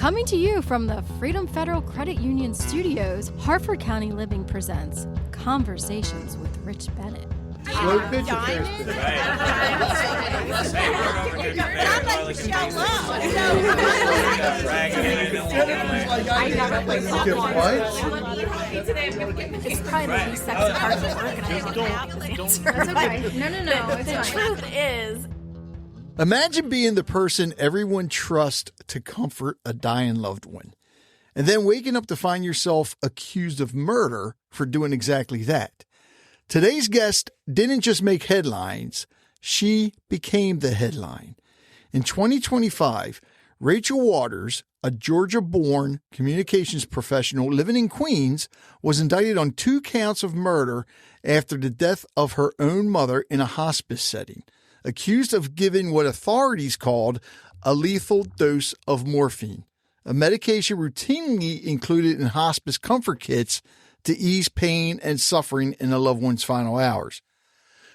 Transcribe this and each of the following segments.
Coming to you from the Freedom Federal Credit Union Studios, Harford County Living presents Conversations with Rich Bennett. Slow pitch transfer. It's probably the least sexy part of the work, and I don't That's okay. No. The truth is, imagine being the person everyone trusts to comfort a dying loved one, and then waking up to find yourself accused of murder for doing exactly that. Today's guest didn't just make headlines, she became the headline. In 2025, Rachel Waters, a Georgia-born communications professional living in Queens, was indicted on 2 counts of murder after the death of her own mother in a hospice setting, accused of giving what authorities called a lethal dose of morphine, a medication routinely included in hospice comfort kits to ease pain and suffering in a loved one's final hours.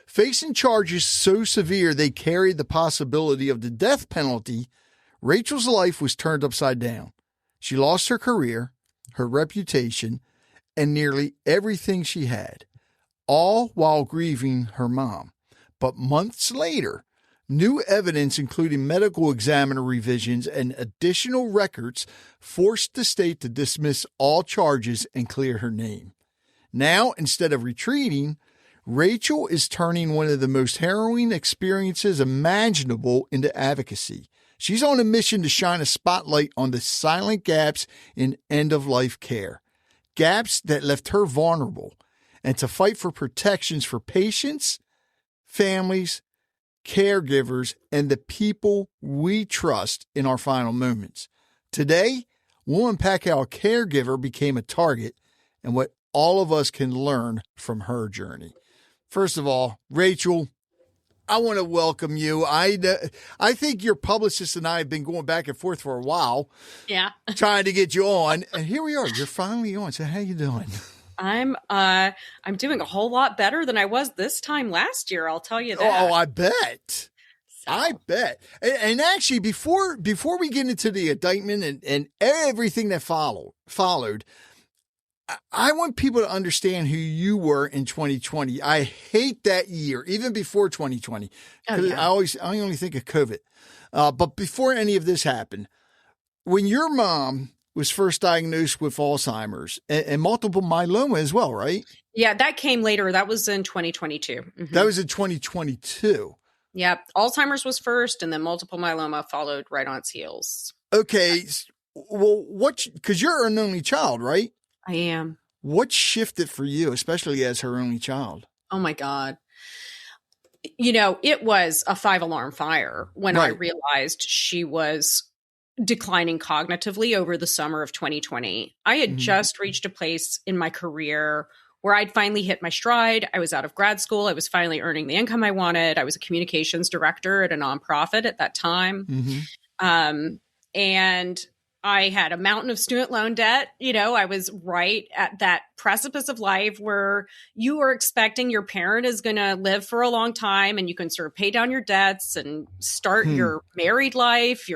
Facing charges so severe they carried the possibility of the death penalty, Rachel's life was turned upside down. She lost her career, her reputation, and nearly everything she had, all while grieving her mom. But months later, new evidence, including medical examiner revisions and additional records, forced the state to dismiss all charges and clear her name. Now, instead of retreating, Rachel is turning one of the most harrowing experiences imaginable into advocacy. She's on a mission to shine a spotlight on the silent gaps in end-of-life care, gaps that left her vulnerable, and to fight for protections for patients, families, caregivers, and the people we trust in our final moments. Today, we'll unpack how a caregiver became a target and what all of us can learn from her journey. First of all, Rachel, I want to welcome you. I think your publicist and I have been going back and forth for a while. Yeah. Trying to get you on. And here we are. You're finally on. So how you doing? I'm doing a whole lot better than I was this time last year. I'll tell you that. Oh, I bet. So. I bet. And actually, before we get into the indictment and everything that followed, I want people to understand who you were in 2020. I hate that year, even before 2020. Oh, yeah. I only think of COVID. But before any of this happened, when your mom was first diagnosed with Alzheimer's and multiple myeloma as well, right? Yeah, that came later. That was in 2022. Mm-hmm. That was in 2022. Yeah, Alzheimer's was first, and then multiple myeloma followed right on its heels. Okay, well, because you're an only child, right? I am. What shifted for you, especially as her only child? Oh, my God. You know, it was a 5-alarm fire when I realized she was declining cognitively over the summer of 2020. I had just reached a place in my career where I'd finally hit my stride. I was out of grad school. I was finally earning the income I wanted. I was a communications director at a nonprofit at that time. Mm-hmm. And I had a mountain of student loan debt. You know, I was right at that precipice of life where you are expecting your parent is going to live for a long time and you can sort of pay down your debts and start your married life,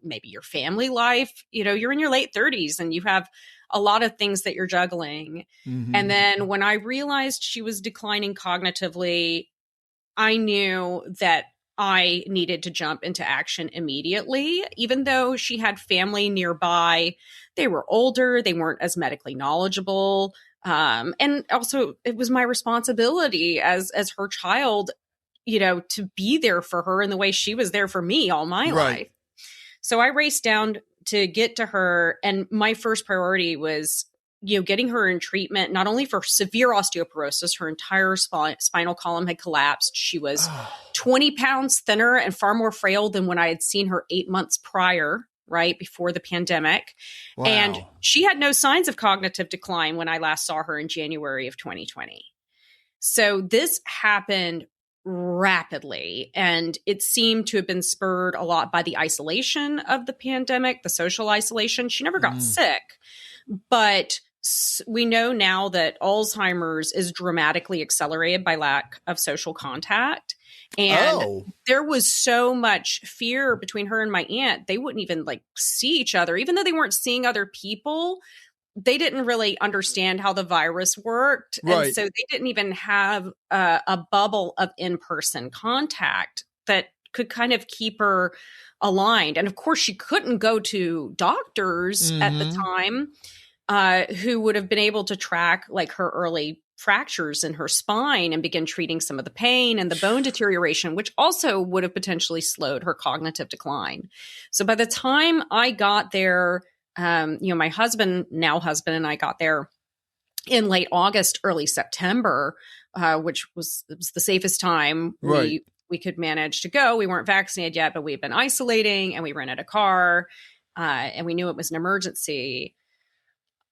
maybe your family life. You know, you're in your late 30s and you have a lot of things that you're juggling. Mm-hmm. And then when I realized she was declining cognitively, I knew that I needed to jump into action immediately. Even though she had family nearby, they were older, they weren't as medically knowledgeable. And also it was my responsibility as her child, you know, to be there for her in the way she was there for me all my life. So I raced down to get to her. And my first priority was, you know, getting her in treatment, not only for severe osteoporosis, her entire spinal column had collapsed. She was 20 pounds thinner and far more frail than when I had seen her 8 months prior, right before the pandemic. Wow. And she had no signs of cognitive decline when I last saw her in January of 2020. So this happened rapidly, and it seemed to have been spurred a lot by the isolation of the pandemic, the social isolation. She never got sick, but we know now that Alzheimer's is dramatically accelerated by lack of social contact. And there was so much fear between her and my aunt. They wouldn't even like see each other, even though they weren't seeing other people. They didn't really understand how the virus worked. Right. And so they didn't even have a bubble of in-person contact that could kind of keep her aligned. And of course, she couldn't go to doctors at the time who would have been able to track like her early fractures in her spine and begin treating some of the pain and the bone deterioration, which also would have potentially slowed her cognitive decline. So by the time I got there, my now husband and I got there in late August, early September, which was the safest time we could manage to go. We weren't vaccinated yet, but we'd been isolating and we rented a car and we knew it was an emergency.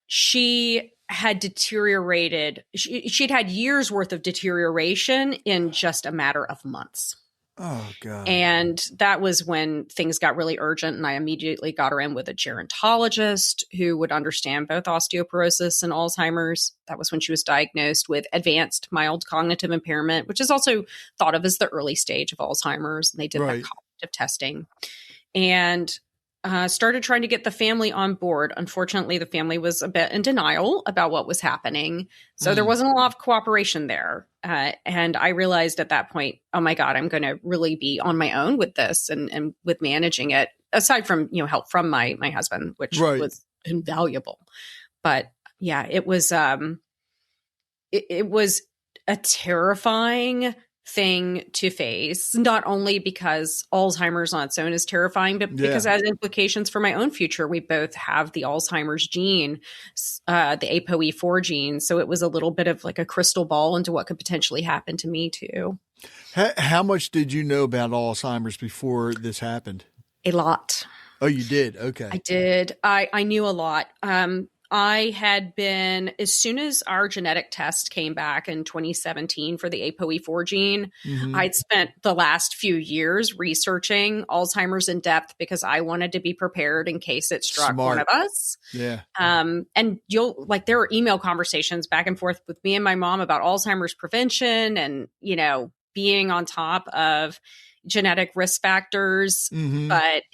She had deteriorated. She'd had years worth of deterioration in just a matter of months. Oh, God. And that was when things got really urgent. And I immediately got her in with a gerontologist who would understand both osteoporosis and Alzheimer's. That was when she was diagnosed with advanced mild cognitive impairment, which is also thought of as the early stage of Alzheimer's. And they did that cognitive testing. And started trying to get the family on board. Unfortunately, the family was a bit in denial about what was happening. So there wasn't a lot of cooperation there. And I realized at that point, oh my God, I'm going to really be on my own with this and with managing it, aside from, help from my husband, which was invaluable. But yeah, it was a terrifying thing to face, not only because Alzheimer's on its own is terrifying, but because it has implications for my own future. We both have the Alzheimer's gene, the ApoE4 gene. So it was a little bit of like a crystal ball into what could potentially happen to me too. How much did you know about Alzheimer's before this happened? A lot. Oh, you did? Okay. I did. I knew a lot. I had been, as soon as our genetic test came back in 2017 for the ApoE4 gene, I'd spent the last few years researching Alzheimer's in depth because I wanted to be prepared in case it struck one of us. Yeah. And there were email conversations back and forth with me and my mom about Alzheimer's prevention and, being on top of genetic risk factors, but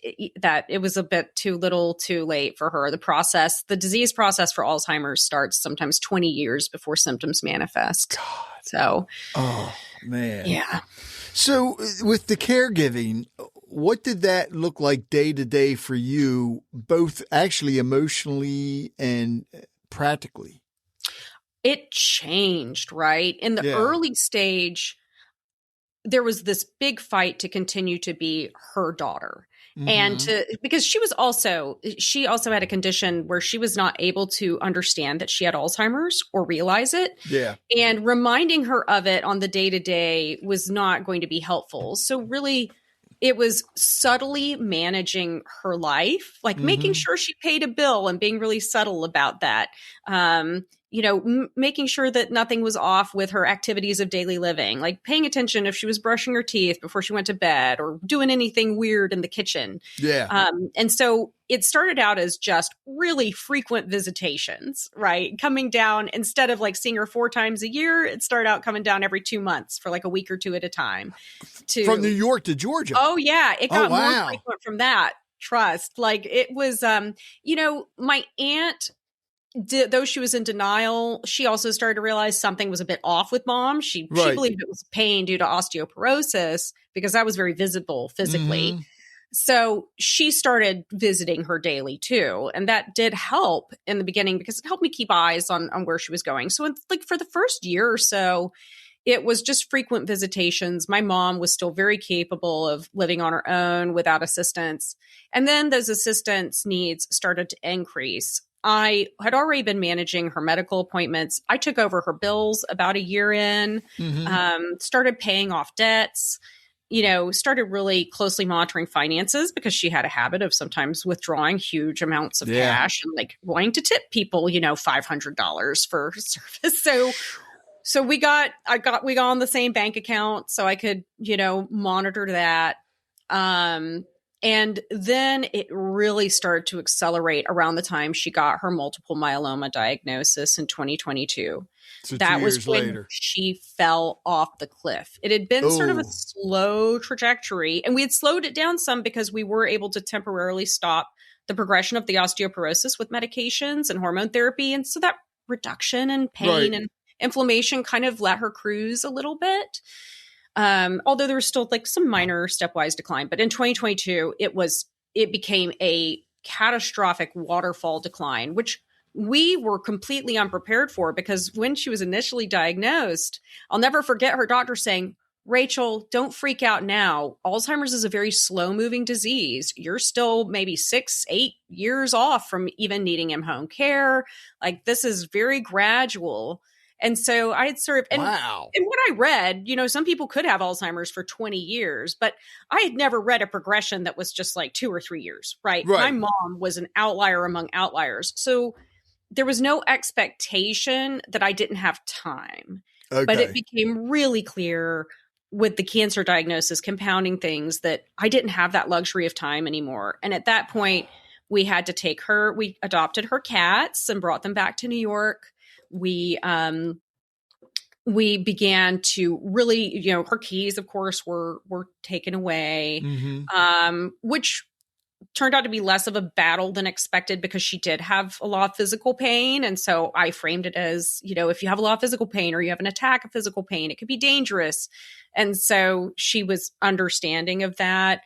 that it was a bit too little too late for her. The disease process for Alzheimer's starts sometimes 20 years before symptoms manifest. God. So, oh man. Yeah. So with the caregiving, what did that look like day to day for you, both actually emotionally and practically? It changed, right? In the early stage, there was this big fight to continue to be her daughter. And because she also had a condition where she was not able to understand that she had Alzheimer's or realize it. Yeah. And reminding her of it on the day to day was not going to be helpful. So really, it was subtly managing her life, like making sure she paid a bill and being really subtle about that. Making sure that nothing was off with her activities of daily living, like paying attention if she was brushing her teeth before she went to bed or doing anything weird in the kitchen. Yeah. And so it started out as just really frequent visitations, right? Coming down, instead of like seeing her 4 times a year, it started out coming down every 2 months for like a week or two at a time. From New York to Georgia. Oh yeah. It got more frequent from that. Trust. Like it was, my aunt, though she was in denial, she also started to realize something was a bit off with mom. She believed it was pain due to osteoporosis because that was very visible physically. So she started visiting her daily too. And that did help in the beginning because it helped me keep eyes on where she was going. So for the first year or so, it was just frequent visitations. My mom was still very capable of living on her own without assistance. And then those assistance needs started to increase. I had already been managing her medical appointments. I took over her bills about a year in, started paying off debts, started really closely monitoring finances because she had a habit of sometimes withdrawing huge amounts of cash and like wanting to tip people, $500 for service. So we got on the same bank account so I could, monitor that. And then it really started to accelerate around the time she got her multiple myeloma diagnosis in 2022. So That 2 was years when later. she fell off the cliff. It had been sort of a slow trajectory, and we had slowed it down some because we were able to temporarily stop the progression of the osteoporosis with medications and hormone therapy. And so that reduction in pain and inflammation kind of let her cruise a little bit. Although there was still like some minor stepwise decline, but in 2022, it became a catastrophic waterfall decline, which we were completely unprepared for, because when she was initially diagnosed, I'll never forget her doctor saying, "Rachel, don't freak out now. Alzheimer's is a very slow moving disease. You're still maybe 6, 8 years off from even needing in-home care. Like, this is very gradual." And so I had sort of, and what I read, some people could have Alzheimer's for 20 years, but I had never read a progression that was just like 2 or 3 years, right? My mom was an outlier among outliers. So there was no expectation that I didn't have time. Okay. But it became really clear with the cancer diagnosis compounding things that I didn't have that luxury of time anymore. And at that point, we had to we adopted her cats and brought them back to New York. We began to really, her keys, of course, were taken away, which turned out to be less of a battle than expected, because she did have a lot of physical pain. And so I framed it as, if you have a lot of physical pain or you have an attack of physical pain, it could be dangerous. And so she was understanding of that.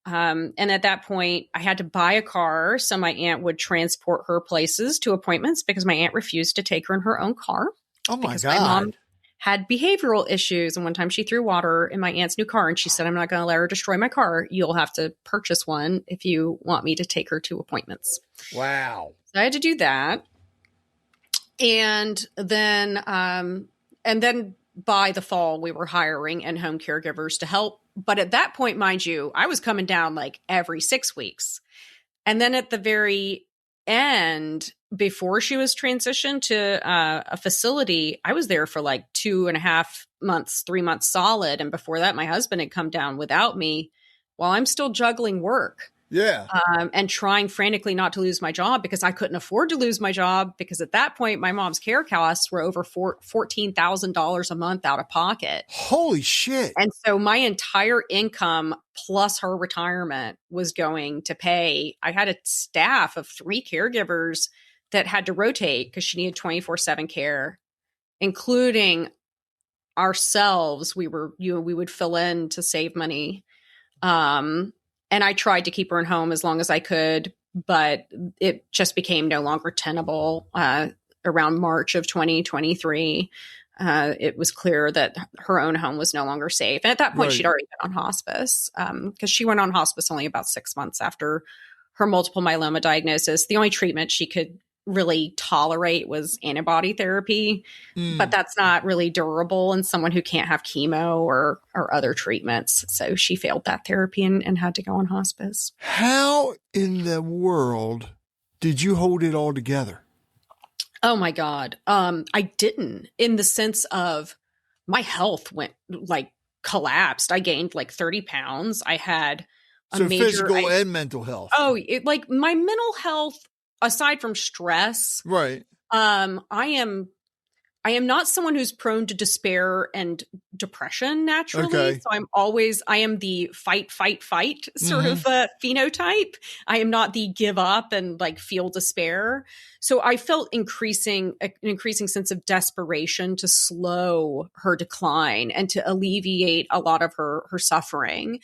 And at that point, I had to buy a car so my aunt would transport her places to appointments, because my aunt refused to take her in her own car. Oh my God. My mom had behavioral issues. And one time she threw water in my aunt's new car, and she said, "I'm not going to let her destroy my car. You'll have to purchase one if you want me to take her to appointments." Wow. So I had to do that. And then by the fall, we were hiring in-home caregivers to help. But at that point, mind you, I was coming down like every 6 weeks. And then at the very end, before she was transitioned to a facility, I was there for like 2.5 months, 3 months solid. And before that, my husband had come down without me while I'm still juggling work. Yeah. And trying frantically not to lose my job, because I couldn't afford to lose my job, because at that point, my mom's care costs were over $14,000 a month out of pocket. Holy shit. And so my entire income plus her retirement was going to pay. I had a staff of 3 caregivers that had to rotate because she needed 24/7 care, including ourselves. We would fill in to save money. And I tried to keep her in home as long as I could, but it just became no longer tenable. Around March of 2023, it was clear that her own home was no longer safe. And at that point, she'd already been on hospice, because she went on hospice only about 6 months after her multiple myeloma diagnosis. The only treatment she could really tolerate was antibody therapy, but that's not really durable in someone who can't have chemo or other treatments. So she failed that therapy and had to go on hospice. How in the world did you hold it all together? Oh my God. I didn't, in the sense of my health went collapsed. I gained like 30 pounds. I had physical and mental health. Oh, my mental health, aside from stress, I am not someone who's prone to despair and depression naturally. Okay. So I am the fight sort of phenotype. I am not the give up and like feel despair. So I felt an increasing sense of desperation to slow her decline and to alleviate a lot of her suffering,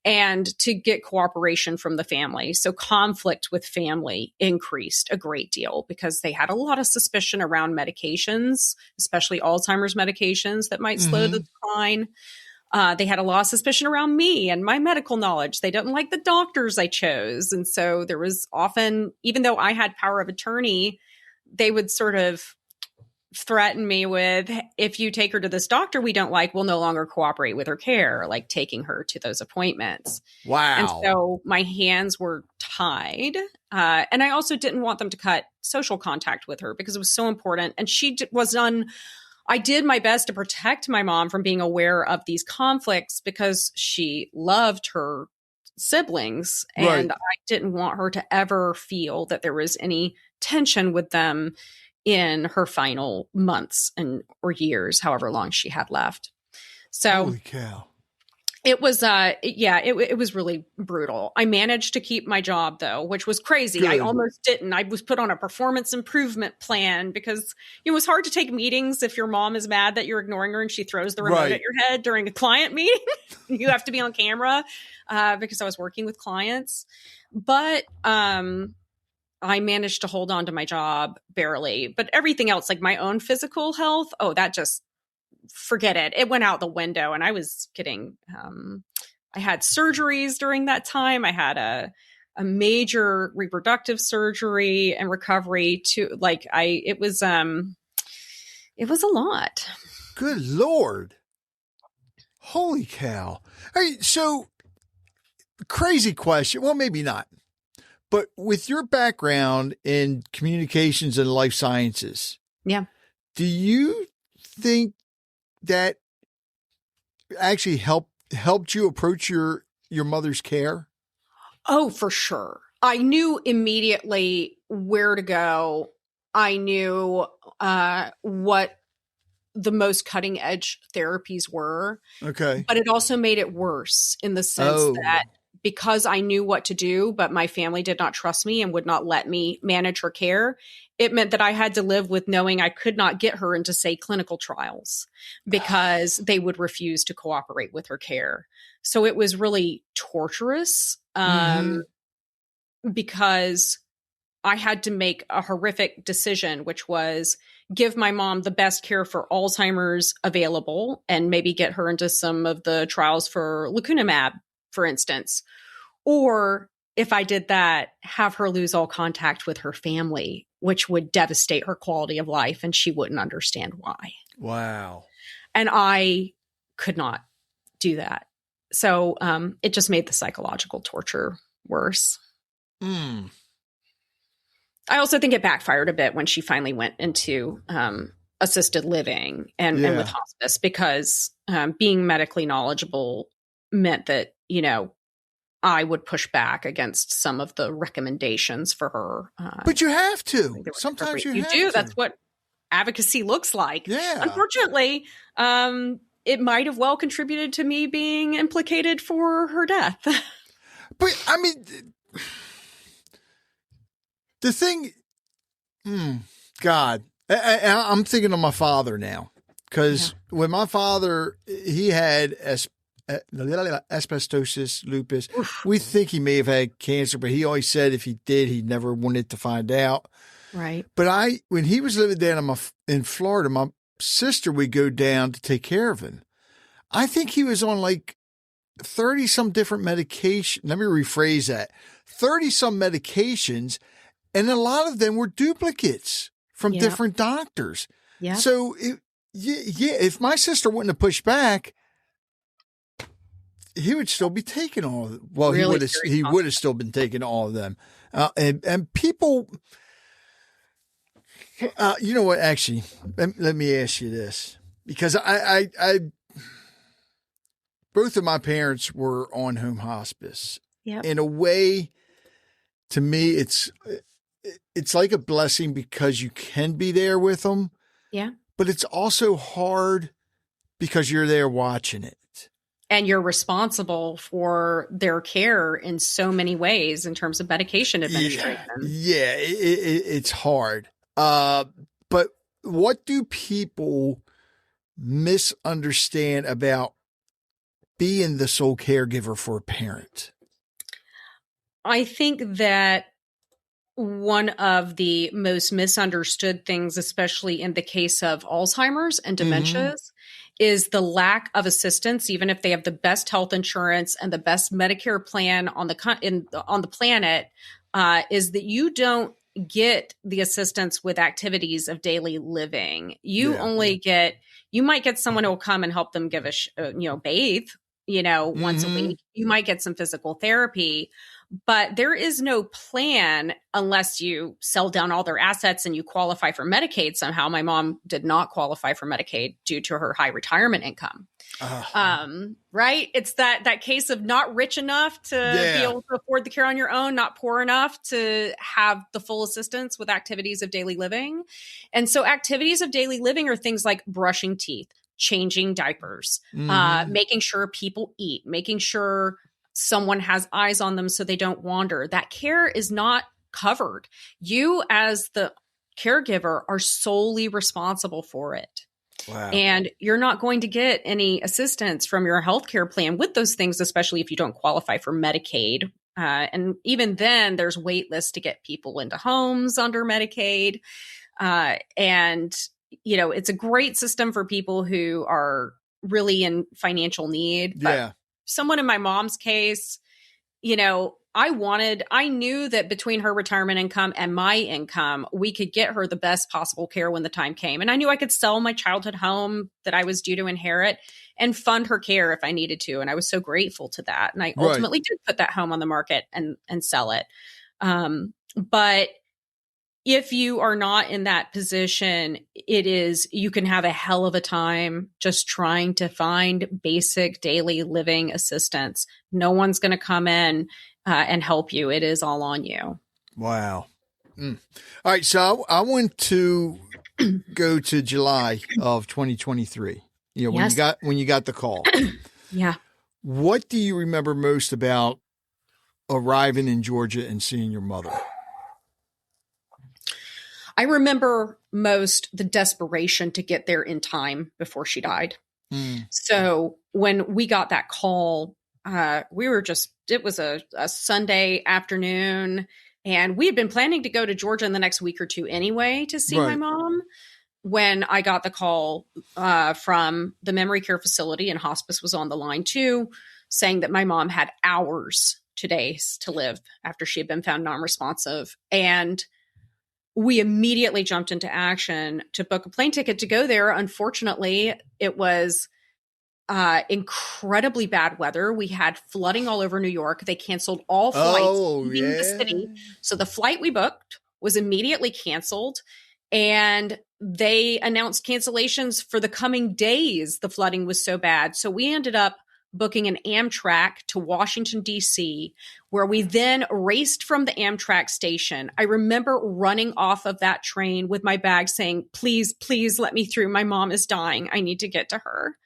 and to get cooperation from the family. So conflict with family increased a great deal, because they had a lot of suspicion around medications, especially Alzheimer's medications that might slow the decline. They had a lot of suspicion around me and my medical knowledge. They didn't like the doctors I chose. And so there was often, even though I had power of attorney, they would sort of threaten me with, "If you take her to this doctor we don't like, we'll no longer cooperate with her care," like taking her to those appointments. Wow. And so my hands were tied. And I also didn't want them to cut social contact with her, because it was so important. And I did my best to protect my mom from being aware of these conflicts, because she loved her siblings. Right. And I didn't want her to ever feel that there was any tension with them in her final months or years, however long she had left. So Holy cow. it was, it was really brutal. I managed to keep my job though, which was crazy. Good. I almost didn't. I was put on a performance improvement plan because it was hard to take meetings if your mom is mad that you're ignoring her and she throws the remote at your head during a client meeting. You have to be on camera because I was working with clients. But I managed to hold on to my job barely. But everything else, like my own physical health, that just forget it. It went out the window, and I was getting, I had surgeries during that time. I had a major reproductive surgery and recovery it was a lot. Good Lord. Holy cow. All right, so crazy question. Well, maybe not, but with your background in communications and life sciences, yeah, do you think that actually helped you approach your mother's care? Oh, for sure. I knew immediately where to go. I knew what the most cutting edge therapies were. Okay. But it also made it worse in the sense that because I knew what to do, but my family did not trust me and would not let me manage her care, it meant that I had to live with knowing I could not get her into, say, clinical trials because they would refuse to cooperate with her care. So it was really torturous because I had to make a horrific decision, which was give my mom the best care for Alzheimer's available and maybe get her into some of the trials for lecanemab, for instance. Or if I did that, have her lose all contact with her family, which would devastate her quality of life, and she wouldn't understand why. Wow. And I could not do that. So it just made the psychological torture worse. I also think it backfired a bit when she finally went into assisted living and with hospice, because being medically knowledgeable meant that, I would push back against some of the recommendations for her. But you have to. Sometimes you have do. to. That's what advocacy looks like. Yeah. Unfortunately, it might have well contributed to me being implicated for her death. But I mean, the thing, God, I'm thinking of my father now, because when my father, he had asbestosis, lupus. We think he may have had cancer, but he always said if he did, he never wanted to find out. Right. But when he was living down in Florida, my sister would go down to take care of him. I think he was on like 30 some different medication. Let me rephrase that. 30 some medications, and a lot of them were duplicates from different doctors. Yeah. So if my sister wouldn't have pushed back, he would still be taking all of them. Well, really he would have still been taking all of them. And people, you know what, actually, let me ask you this, because I both of my parents were on home hospice. Yeah. In a way, to me, it's like a blessing because you can be there with them. Yeah. But it's also hard because you're there watching it. And you're responsible for their care in so many ways in terms of medication administration. Yeah, it's hard. But what do people misunderstand about being the sole caregiver for a parent? I think that one of the most misunderstood things, especially in the case of Alzheimer's and dementias, is the lack of assistance, even if they have the best health insurance and the best Medicare plan on the planet, is that you don't get the assistance with activities of daily living. You might get someone who will come and help them give bathe, once a week. You might get some physical therapy, but there is no plan unless you sell down all their assets and you qualify for Medicaid somehow. My mom did not qualify for Medicaid due to her high retirement income. Right? It's that case of not rich enough to be able to afford the care on your own, not poor enough to have the full assistance with activities of daily living. And so activities of daily living are things like brushing teeth, changing diapers, making sure people eat, making sure someone has eyes on them so they don't wander. That care is not covered. You as the caregiver are solely responsible for it. Wow. And you're not going to get any assistance from your healthcare plan with those things, especially if you don't qualify for Medicaid. And even then, there's wait lists to get people into homes under Medicaid. And, it's a great system for people who are really in financial need. But someone in my mom's case, I knew that between her retirement income and my income, we could get her the best possible care when the time came. And I knew I could sell my childhood home that I was due to inherit and fund her care if I needed to. And I was so grateful to that. And I ultimately did put that home on the market and sell it. But if you are not in that position, you can have a hell of a time just trying to find basic daily living assistance. No one's going to come in and help you. It is all on you. Wow. All right. So I want to go to July of 2023. When you got the call. Yeah. What do you remember most about arriving in Georgia and seeing your mother? I remember most the desperation to get there in time before she died. So when we got that call, it was a Sunday afternoon, and we had been planning to go to Georgia in the next week or two anyway to see my mom. When I got the call from the memory care facility, and Hospice was on the line too, saying that my mom had hours to days to live after she had been found non-responsive. And we immediately jumped into action to book a plane ticket to go there. Unfortunately, it was incredibly bad weather. We had flooding all over New York. They canceled all flights leaving the city. So the flight we booked was immediately canceled, and they announced cancellations for the coming days. The flooding was so bad. So we ended up booking an Amtrak to Washington, D.C., where we then raced from the Amtrak station. I remember running off of that train with my bag saying, please, please let me through. My mom is dying. I need to get to her.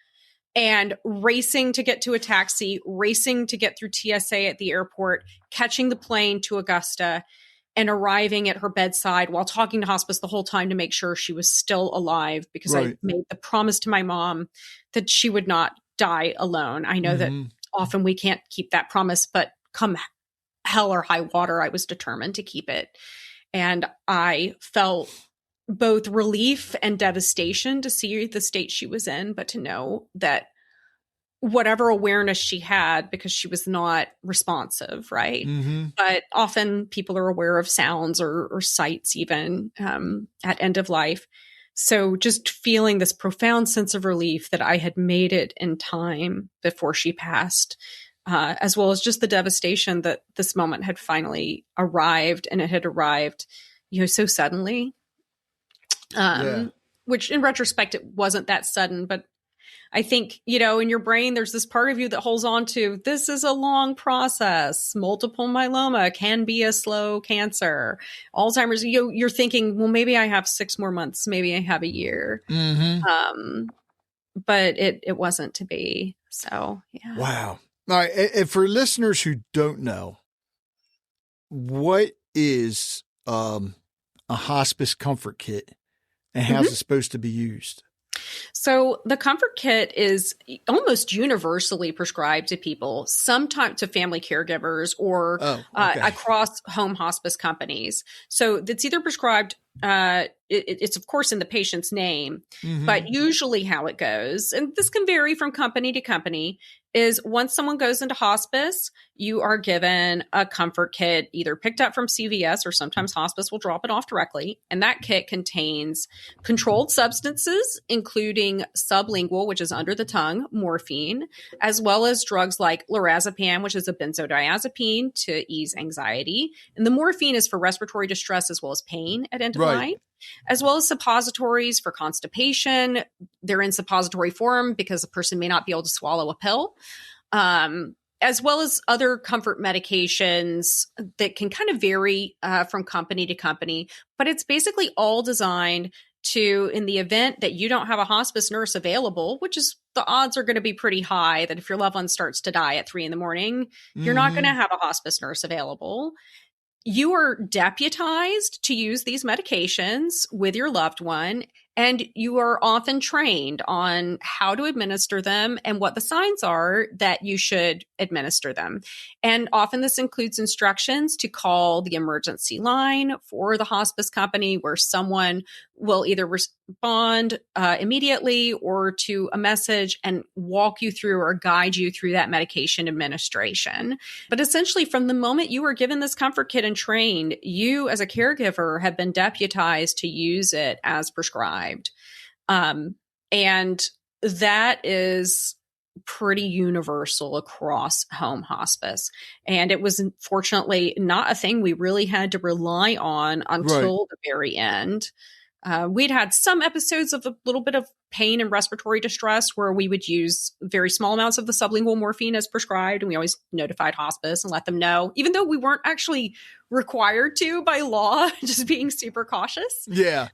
And racing to get to a taxi, racing to get through TSA at the airport, catching the plane to Augusta, and arriving at her bedside while talking to Hospice the whole time to make sure she was still alive, because I made the promise to my mom that she would not die alone. I know that often we can't keep that promise, but come hell or high water, I was determined to keep it. And I felt both relief and devastation to see the state she was in, but to know that whatever awareness she had, because she was not responsive, right? But often people are aware of sounds or sights even at end of life. So just feeling this profound sense of relief that I had made it in time before she passed, as well as just the devastation that this moment had finally arrived, and it had arrived, so suddenly, which in retrospect, it wasn't that sudden, but I think, in your brain, there's this part of you that holds on to, this is a long process. Multiple myeloma can be a slow cancer. Alzheimer's, you're thinking, well, maybe I have 6 more months. Maybe I have a year. But it wasn't to be. So, yeah. Wow. All right. And for listeners who don't know, what is a hospice comfort kit, and how's it supposed to be used? So the comfort kit is almost universally prescribed to people, sometimes to family caregivers or across home hospice companies. So it's either prescribed, it's of course in the patient's name, but usually how it goes, and this can vary from company to company, is once someone goes into hospice, you are given a comfort kit, either picked up from CVS or sometimes hospice will drop it off directly. And that kit contains controlled substances, including sublingual, which is under the tongue, morphine, as well as drugs like lorazepam, which is a benzodiazepine to ease anxiety. And the morphine is for respiratory distress as well as pain at end of life, as well as suppositories for constipation. They're in suppository form because a person may not be able to swallow a pill, as well as other comfort medications that can kind of vary from company to company. But it's basically all designed to, in the event that you don't have a hospice nurse available, which is the odds are going to be pretty high that if your loved one starts to die at 3 a.m, you're not going to have a hospice nurse available. You are deputized to use these medications with your loved one, and you are often trained on how to administer them and what the signs are that you should administer them. And often this includes instructions to call the emergency line for the hospice company, where someone will either respond immediately or to a message and walk you through or guide you through that medication administration. But essentially, from the moment you were given this comfort kit and trained, you as a caregiver have been deputized to use it as prescribed. And that is pretty universal across home hospice. And it was unfortunately not a thing we really had to rely on until the very end. We'd had some episodes of a little bit of pain and respiratory distress where we would use very small amounts of the sublingual morphine as prescribed. And we always notified hospice and let them know, even though we weren't actually required to by law, just being super cautious. Yeah.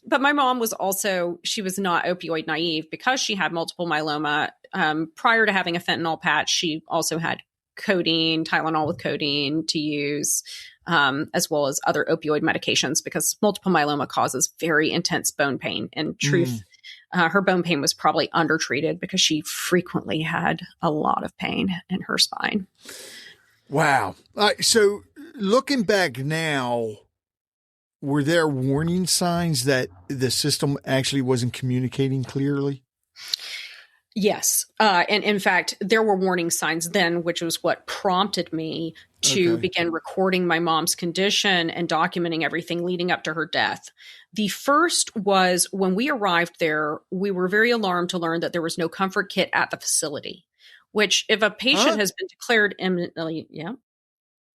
But my mom was also, she was not opioid naive because she had multiple myeloma. Prior to having a fentanyl patch, she also had codeine, Tylenol with codeine to use, as well as other opioid medications, because multiple myeloma causes very intense bone pain. In truth, her bone pain was probably undertreated because she frequently had a lot of pain in her spine. Wow. So looking back now, were there warning signs that the system actually wasn't communicating clearly? Yes. And in fact, there were warning signs then, which was what prompted me to begin recording my mom's condition and documenting everything leading up to her death. The first was when we arrived there, we were very alarmed to learn that there was no comfort kit at the facility, which if a patient has been declared imminently,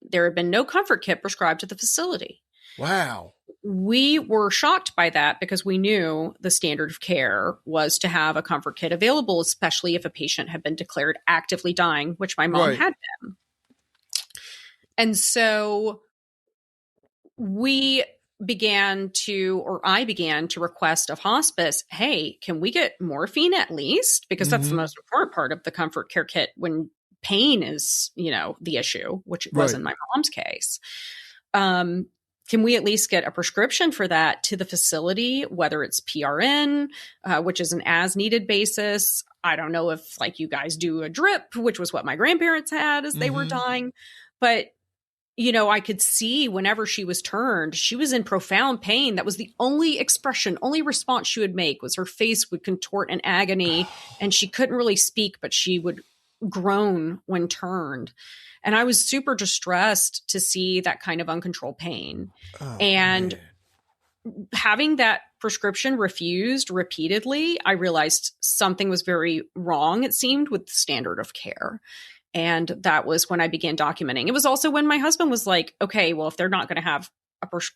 there had been no comfort kit prescribed to the facility. Wow. We were shocked by that because we knew the standard of care was to have a comfort kit available, especially if a patient had been declared actively dying, which my mom had been. And so I began to request of hospice, hey, can we get morphine at least? Because that's the most important part of the comfort care kit when pain is, the issue, which it was in my mom's case. Can we at least get a prescription for that to the facility, whether it's PRN, which is an as-needed basis? I don't know if, like, you guys do a drip, which was what my grandparents had as they were dying. But, I could see whenever she was turned, she was in profound pain. That was the only expression, only response she would make was her face would contort in agony, and she couldn't really speak, but she would groan when turned. And I was super distressed to see that kind of uncontrolled pain. And having that prescription refused repeatedly, I realized something was very wrong, it seemed, with the standard of care. And that was when I began documenting. It was also when my husband was like, okay, well, if they're not going to have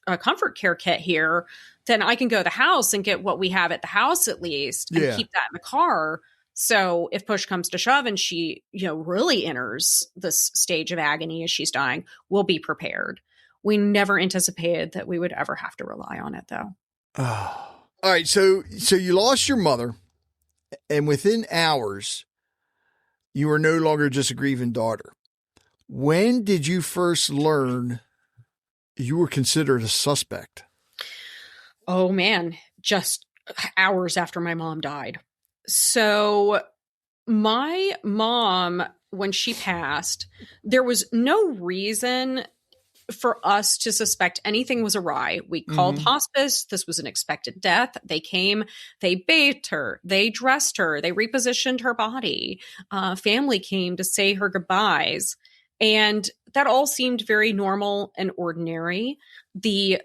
a comfort care kit here, then I can go to the house and get what we have at the house at least and keep that in the car. So if push comes to shove and she, really enters this stage of agony as she's dying, we'll be prepared. We never anticipated that we would ever have to rely on it, though. Oh. All right. So you lost your mother, and within hours, you were no longer just a grieving daughter. When did you first learn you were considered a suspect? Oh, man, just hours after my mom died. So my mom, when she passed, there was no reason for us to suspect anything was awry. We called hospice. This was an expected death. They came, they bathed her, they dressed her, they repositioned her body. Family came to say her goodbyes. And that all seemed very normal and ordinary. The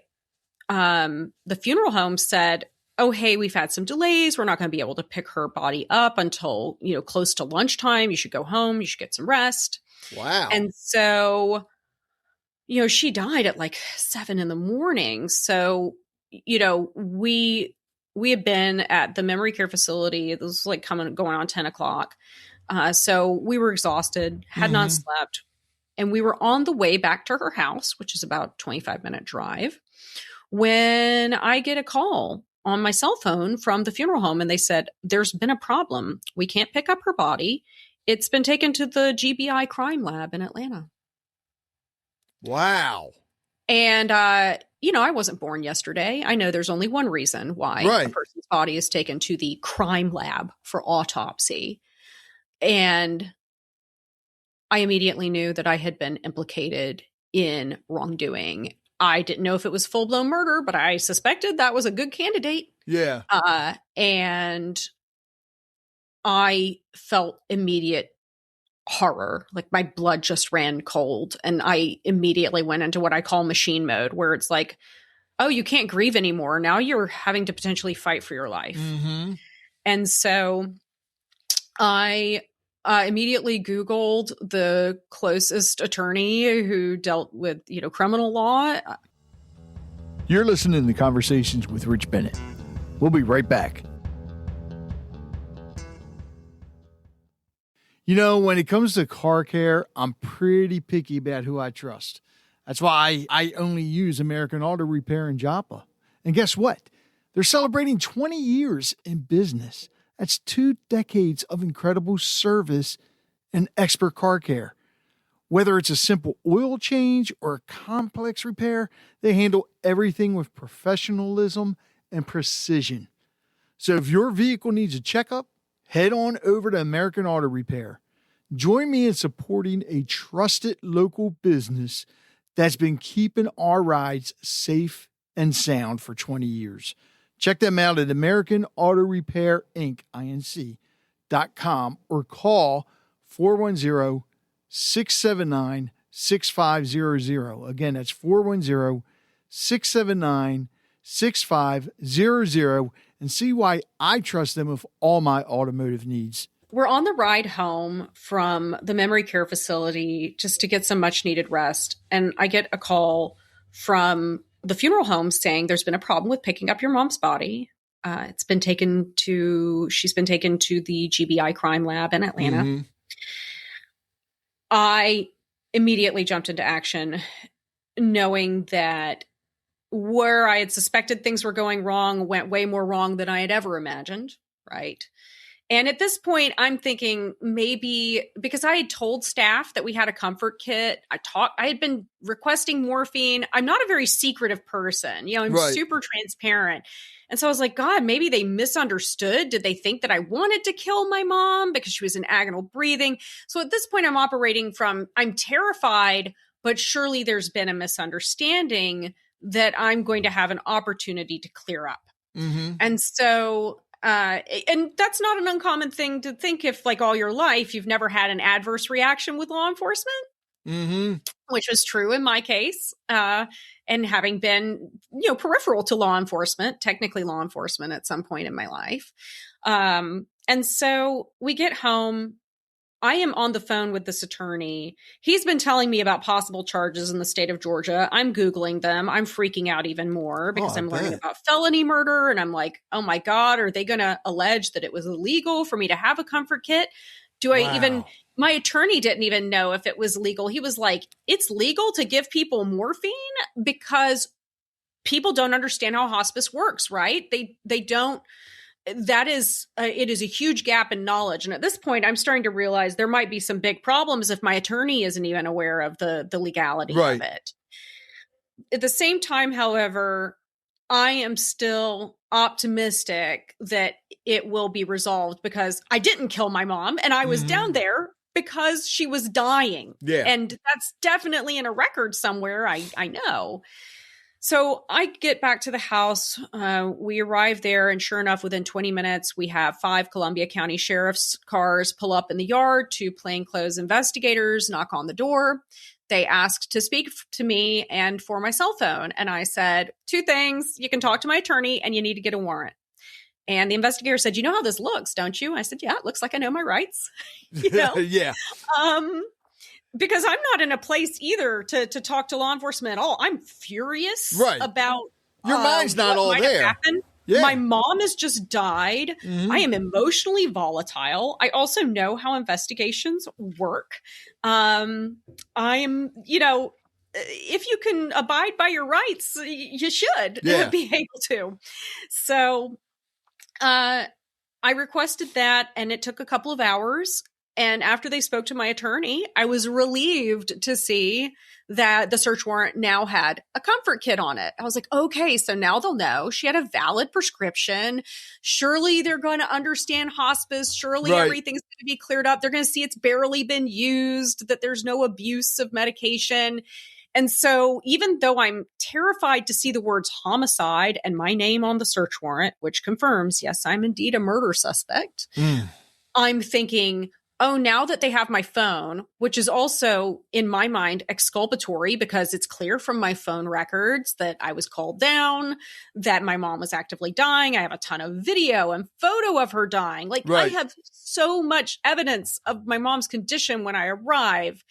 funeral home said, oh, hey, we've had some delays. We're not going to be able to pick her body up until, close to lunchtime. You should go home. You should get some rest. Wow. And so, she died at like 7 a.m. So, we had been at the memory care facility. It was like going on 10 o'clock. So we were exhausted, had not slept. And we were on the way back to her house, which is about a 25-minute drive, when I get a call on my cell phone from the funeral home. And they said, there's been a problem. We can't pick up her body. It's been taken to the GBI crime lab in Atlanta. Wow. And, I wasn't born yesterday. I know there's only one reason why a person's body is taken to the crime lab for autopsy. And I immediately knew that I had been implicated in wrongdoing. I didn't know if it was full-blown murder, but I suspected that was a good candidate. Yeah. And I felt immediate horror. Like my blood just ran cold. And I immediately went into what I call machine mode, where it's like, oh, you can't grieve anymore. Now you're having to potentially fight for your life. And so I immediately Googled the closest attorney who dealt with, criminal law. You're listening to Conversations with Rich Bennett. We'll be right back. When it comes to car care, I'm pretty picky about who I trust. That's why I only use American Auto Repair and Joppa. And guess what? They're celebrating 20 years in business. That's 2 decades of incredible service and expert car care. Whether it's a simple oil change or a complex repair, they handle everything with professionalism and precision. So if your vehicle needs a checkup, head on over to American Auto Repair. Join me in supporting a trusted local business that's been keeping our rides safe and sound for 20 years. Check them out at American Auto Repair Inc. Inc.com or call 410-679-6500. Again, that's 410-679-6500 and see why I trust them with all my automotive needs. We're on the ride home from the memory care facility just to get some much needed rest. And I get a call from the funeral home saying there's been a problem with picking up your mom's body. She's been taken to the GBI crime lab in Atlanta. I immediately jumped into action, knowing that where I had suspected things were going wrong went way more wrong than I had ever imagined. Right. And at this point, I'm thinking maybe because I had told staff that we had a comfort kit, I had been requesting morphine. I'm not a very secretive person. I'm super transparent. And so I was like, God, maybe they misunderstood. Did they think that I wanted to kill my mom because she was in agonal breathing? So at this point, I'm operating from, I'm terrified, but surely there's been a misunderstanding that I'm going to have an opportunity to clear up. And so and that's not an uncommon thing to think if, like, all your life, you've never had an adverse reaction with law enforcement, which was true in my case. And having been, peripheral to law enforcement, technically law enforcement at some point in my life. And so we get home. I am on the phone with this attorney. He's been telling me about possible charges in the state of Georgia. I'm Googling them. I'm freaking out even more because I'm learning about felony murder. And I'm like, oh my God, are they going to allege that it was illegal for me to have a comfort kit? My attorney didn't even know if it was legal. He was like, it's legal to give people morphine because people don't understand how hospice works, right? They don't. That is, it is a huge gap in knowledge. And at this point, I'm starting to realize there might be some big problems if my attorney isn't even aware of the legality of it. At the same time, however, I am still optimistic that it will be resolved because I didn't kill my mom and I was down there because she was dying. Yeah. And that's definitely in a record somewhere. I know. So I get back to the house. We arrive there, and sure enough, within 20 minutes, we have 5 Columbia County Sheriff's cars pull up in the yard. 2 plainclothes investigators knock on the door. They asked to speak to me and for my cell phone. And I said, 2 things. You can talk to my attorney, and you need to get a warrant. And the investigator said, you know how this looks, don't you? I said, yeah, it looks like I know my rights. Yeah. Because I'm not in a place either to talk to law enforcement at all. I'm furious about your mind's not all there. Yeah. My mom has just died. Mm-hmm. I am emotionally volatile. I also know how investigations work. I'm, if you can abide by your rights, you should be able to. So I requested that, and it took a couple of hours. And after they spoke to my attorney, I was relieved to see that the search warrant now had a comfort kit on it. I was like, okay, so now they'll know she had a valid prescription. Surely they're going to understand hospice. Surely everything's going to be cleared up. They're going to see it's barely been used, that there's no abuse of medication. And so even though I'm terrified to see the words homicide and my name on the search warrant, which confirms, yes, I'm indeed a murder suspect, I'm thinking, oh, now that they have my phone, which is also in my mind exculpatory because it's clear from my phone records that I was called down, that my mom was actively dying. I have a ton of video and photo of her dying. I have so much evidence of my mom's condition when I arrive.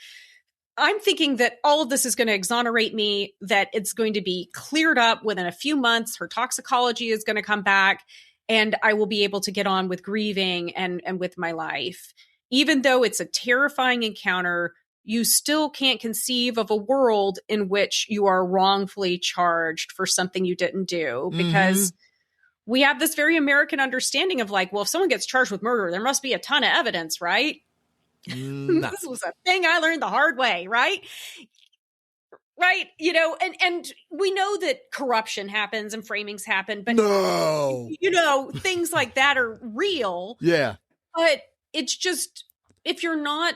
I'm thinking that all of this is going to exonerate me, that it's going to be cleared up within a few months. Her toxicology is going to come back, and I will be able to get on with grieving and with my life. Even though it's a terrifying encounter, you still can't conceive of a world in which you are wrongfully charged for something you didn't do, because we have this very American understanding of well, if someone gets charged with murder, there must be a ton of evidence, right? Nah. This was a thing I learned the hard way, right? Right. And we know that corruption happens and framings happen, but things like that are real. Yeah. But it's just, if you're not,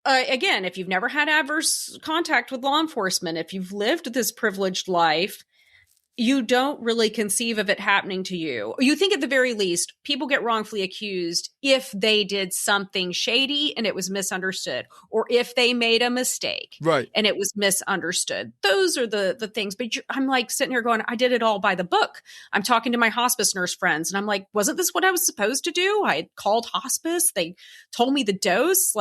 again, if you've never had adverse contact with law enforcement, if you've lived this privileged life, you don't really conceive of it happening to you. You think at the very least, people get wrongfully accused if they did something shady and it was misunderstood, or if they made a mistake and it was misunderstood. Those are the things. But I'm sitting here going, I did it all by the book. I'm talking to my hospice nurse friends, and I'm like, wasn't this what I was supposed to do? I had called hospice. They told me the dose.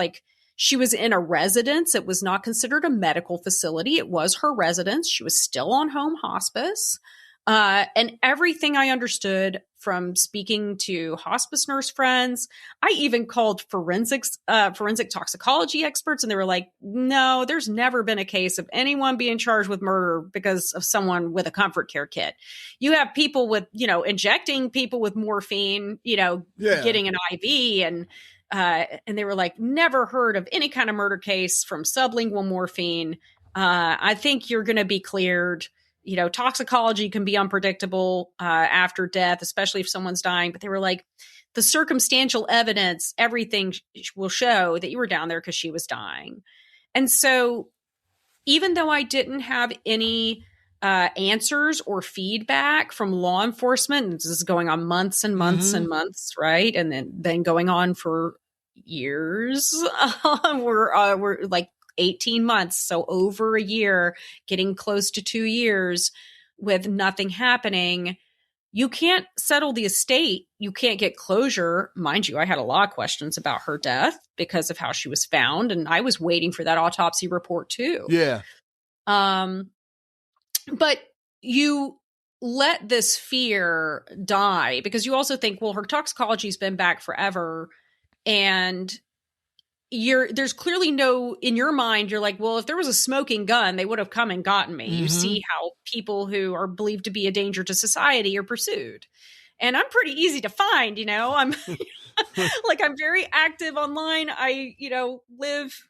She was in a residence. It was not considered a medical facility. It was her residence. She was still on home hospice. And everything I understood from speaking to hospice nurse friends, I even called forensic toxicology experts, and they were like, no, there's never been a case of anyone being charged with murder because of someone with a comfort care kit. You have people with, injecting people with morphine, getting an IV, and they were like, never heard of any kind of murder case from sublingual morphine. I think you're going to be cleared. Toxicology can be unpredictable after death, especially if someone's dying. But they were like, the circumstantial evidence, everything will show that you were down there because she was dying. And so even though I didn't have any answers or feedback from law enforcement, and this is going on months and months and months, right? And then going on for years. We're 18 months, so over a year, getting close to 2 years with nothing happening. You can't settle the estate. You can't get closure. Mind you, I had a lot of questions about her death because of how she was found, and I was waiting for that autopsy report too. Yeah. But you let this fear die because you also think, well, her toxicology's been back forever, and there's clearly no, in your mind, you're like, well, if there was a smoking gun, they would have come and gotten me. You see how people who are believed to be a danger to society are pursued. And I'm pretty easy to find, I'm I'm very active online. I, live,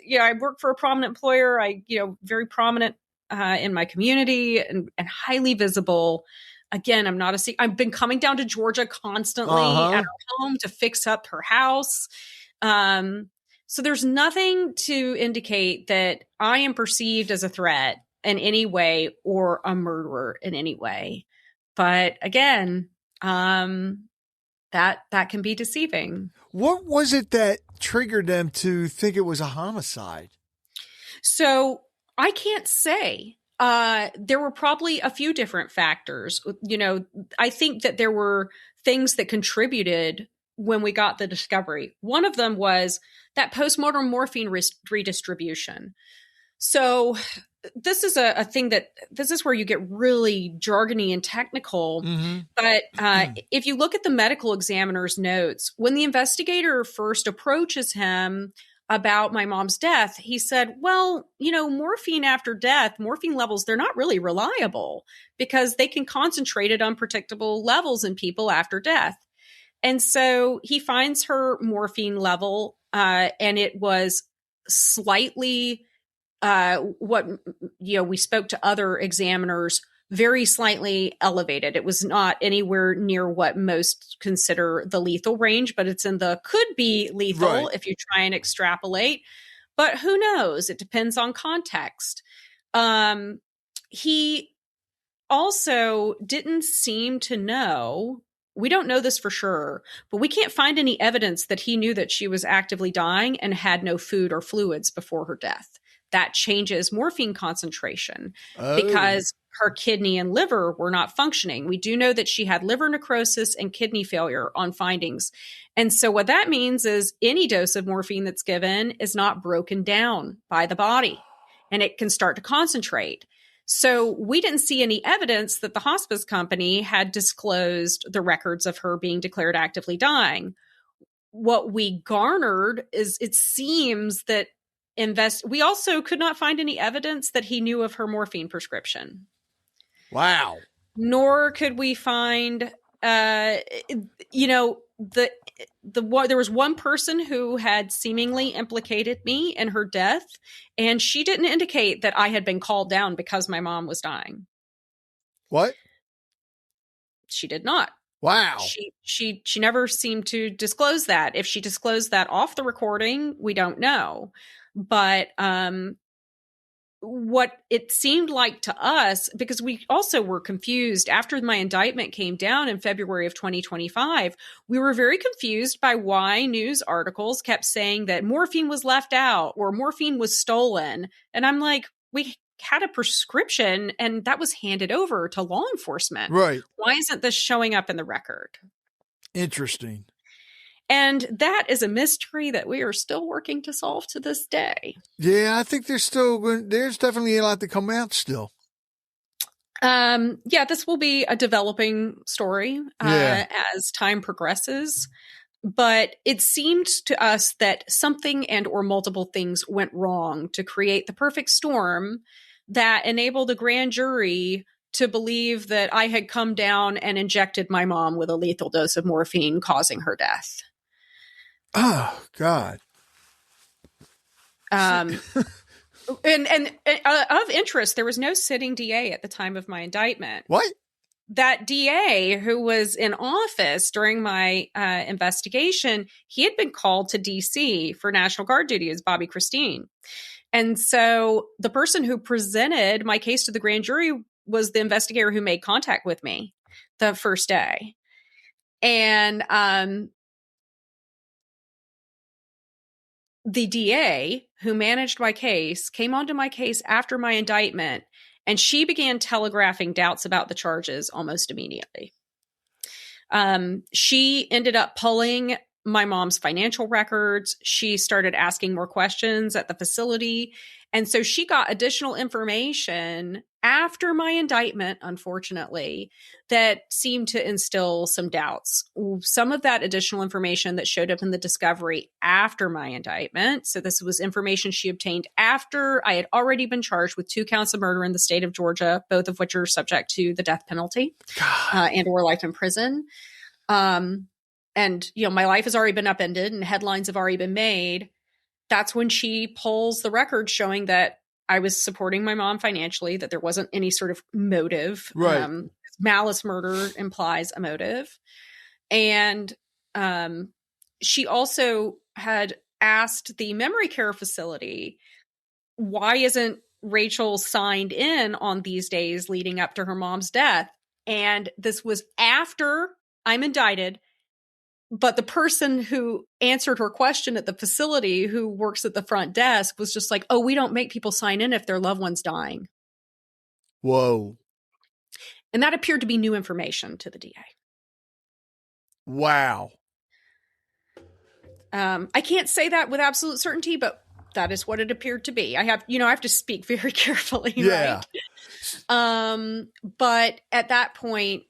I work for a prominent employer. I, very prominent in my community and highly visible. Again, I'm not I've been coming down to Georgia constantly at her home to fix up her house. So there's nothing to indicate that I am perceived as a threat in any way or a murderer in any way. But again, that can be deceiving. What was it that triggered them to think it was a homicide? So I can't say. There were probably a few different factors. You know, I think that there were things that contributed when we got the discovery. One of them was that postmortem morphine redistribution. So this is a thing this is where you get really jargony and technical. Mm-hmm. But if you look at the medical examiner's notes, when the investigator first approaches him about my mom's death, he said, well, you know, morphine after death, morphine levels, they're not really reliable because they can concentrate at unpredictable levels in people after death. And so he finds her morphine level, and it was slightly we spoke to other examiners, very slightly elevated. It was not anywhere near what most consider the lethal range, but it's in the could be lethal if you try and extrapolate. But who knows? It depends on context. He also didn't seem to know. We don't know this for sure, but we can't find any evidence that he knew that she was actively dying and had no food or fluids before her death. That changes morphine concentration because her kidney and liver were not functioning. We do know that she had liver necrosis and kidney failure on findings. And so what that means is any dose of morphine that's given is not broken down by the body and it can start to concentrate. So we didn't see any evidence that the hospice company had disclosed the records of her being declared actively dying. What we garnered is it seems that we also could not find any evidence that he knew of her morphine prescription. Wow. Nor could we find, there was one person who had seemingly implicated me in her death, and she didn't indicate that I had been called down because my mom was dying. What? She did not. Wow. She never seemed to disclose that. If she disclosed that off the recording, we don't know. But what it seemed like to us, because we also were confused after my indictment came down in February of 2025, we were very confused by why news articles kept saying that morphine was left out or morphine was stolen. And I'm like, we had a prescription and that was handed over to law enforcement. Right. Why isn't this showing up in the record? Interesting. And that is a mystery that we are still working to solve to this day. Yeah, I think there's definitely a lot to come out still. This will be a developing story as time progresses. But it seemed to us that something and or multiple things went wrong to create the perfect storm that enabled a grand jury to believe that I had come down and injected my mom with a lethal dose of morphine, causing her death. Oh, God. And of interest, there was no sitting DA at the time of my indictment. What? That DA who was in office during my investigation, he had been called to DC for National Guard duty as Bobby Christine. And so the person who presented my case to the grand jury was the investigator who made contact with me the first day. And the DA who managed my case came onto my case after my indictment, and she began telegraphing doubts about the charges almost immediately. She ended up pulling my mom's financial records. She started asking more questions at the facility. And so she got additional information after my indictment, unfortunately, that seemed to instill some doubts. Some of that additional information that showed up in the discovery after my indictment. So this was information she obtained after I had already been charged with 2 counts of murder in the state of Georgia, both of which are subject to the death penalty and or life in prison. And, my life has already been upended and headlines have already been made. That's when she pulls the record showing that I was supporting my mom financially, that there wasn't any sort of motive. Right. Malice murder implies a motive. And she also had asked the memory care facility, why isn't Rachel signed in on these days leading up to her mom's death? And this was after I'm indicted. But the person who answered her question at the facility, who works at the front desk, was just like, oh, we don't make people sign in if their loved one's dying. Whoa. And that appeared to be new information to the DA. Wow. I can't say that with absolute certainty, but that is what it appeared to be. I have to speak very carefully, yeah. right? But at that point,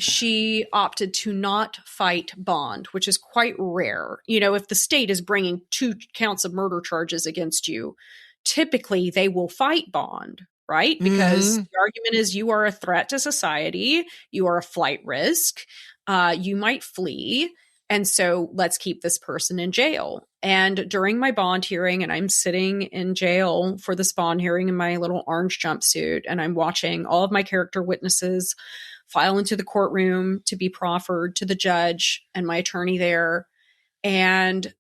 she opted to not fight bond, which is quite rare. If the state is bringing 2 counts of murder charges against you, typically they will fight bond, right? Because the argument is you are a threat to society, you are a flight risk, you might flee, and so let's keep this person in jail. And during my bond hearing, and I'm sitting in jail for this bond hearing in my little orange jumpsuit, and I'm watching all of my character witnesses file into the courtroom to be proffered to the judge and my attorney there. And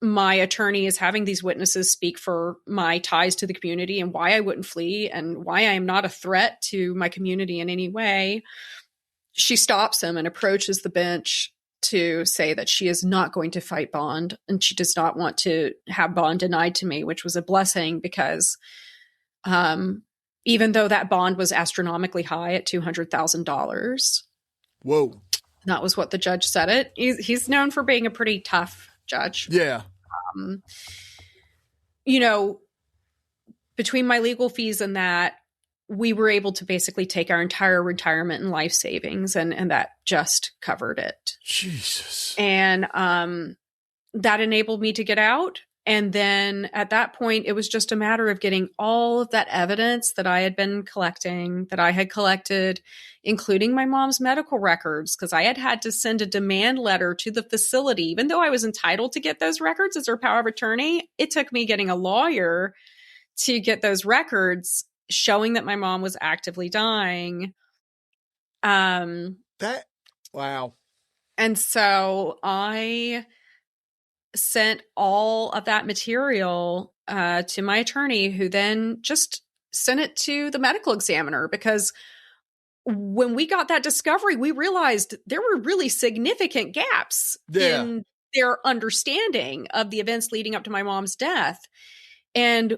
my attorney is having these witnesses speak for my ties to the community and why I wouldn't flee and why I am not a threat to my community in any way. She stops him and approaches the bench to say that she is not going to fight bond and she does not want to have bond denied to me, which was a blessing because even though that bond was astronomically high at $200,000. Whoa. That was what the judge said it. He's known for being a pretty tough judge. Yeah. Between my legal fees and that, we were able to basically take our entire retirement and life savings, and that just covered it. Jesus. And that enabled me to get out. And then at that point, it was just a matter of getting all of that evidence that I had been collecting, that I had collected, including my mom's medical records, because I had to send a demand letter to the facility. Even though I was entitled to get those records as her power of attorney, it took me getting a lawyer to get those records showing that my mom was actively dying. Wow. And so I sent all of that material to my attorney, who then just sent it to the medical examiner, because when we got that discovery, we realized there were really significant gaps in their understanding of the events leading up to my mom's death. And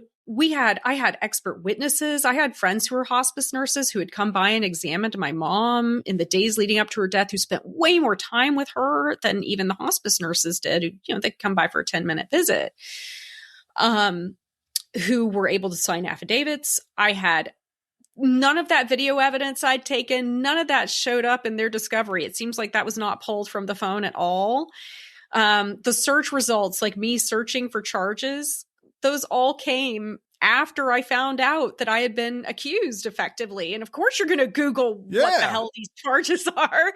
I had expert witnesses. I had friends who were hospice nurses who had come by and examined my mom in the days leading up to her death, who spent way more time with her than even the hospice nurses did. They'd come by for a 10-minute visit, who were able to sign affidavits. I had none of that video evidence I'd taken. None of that showed up in their discovery. It seems like that was not pulled from the phone at all. The search results, like me searching for charges, those all came after I found out that I had been accused effectively. And of course you're going to Google what the hell these charges are,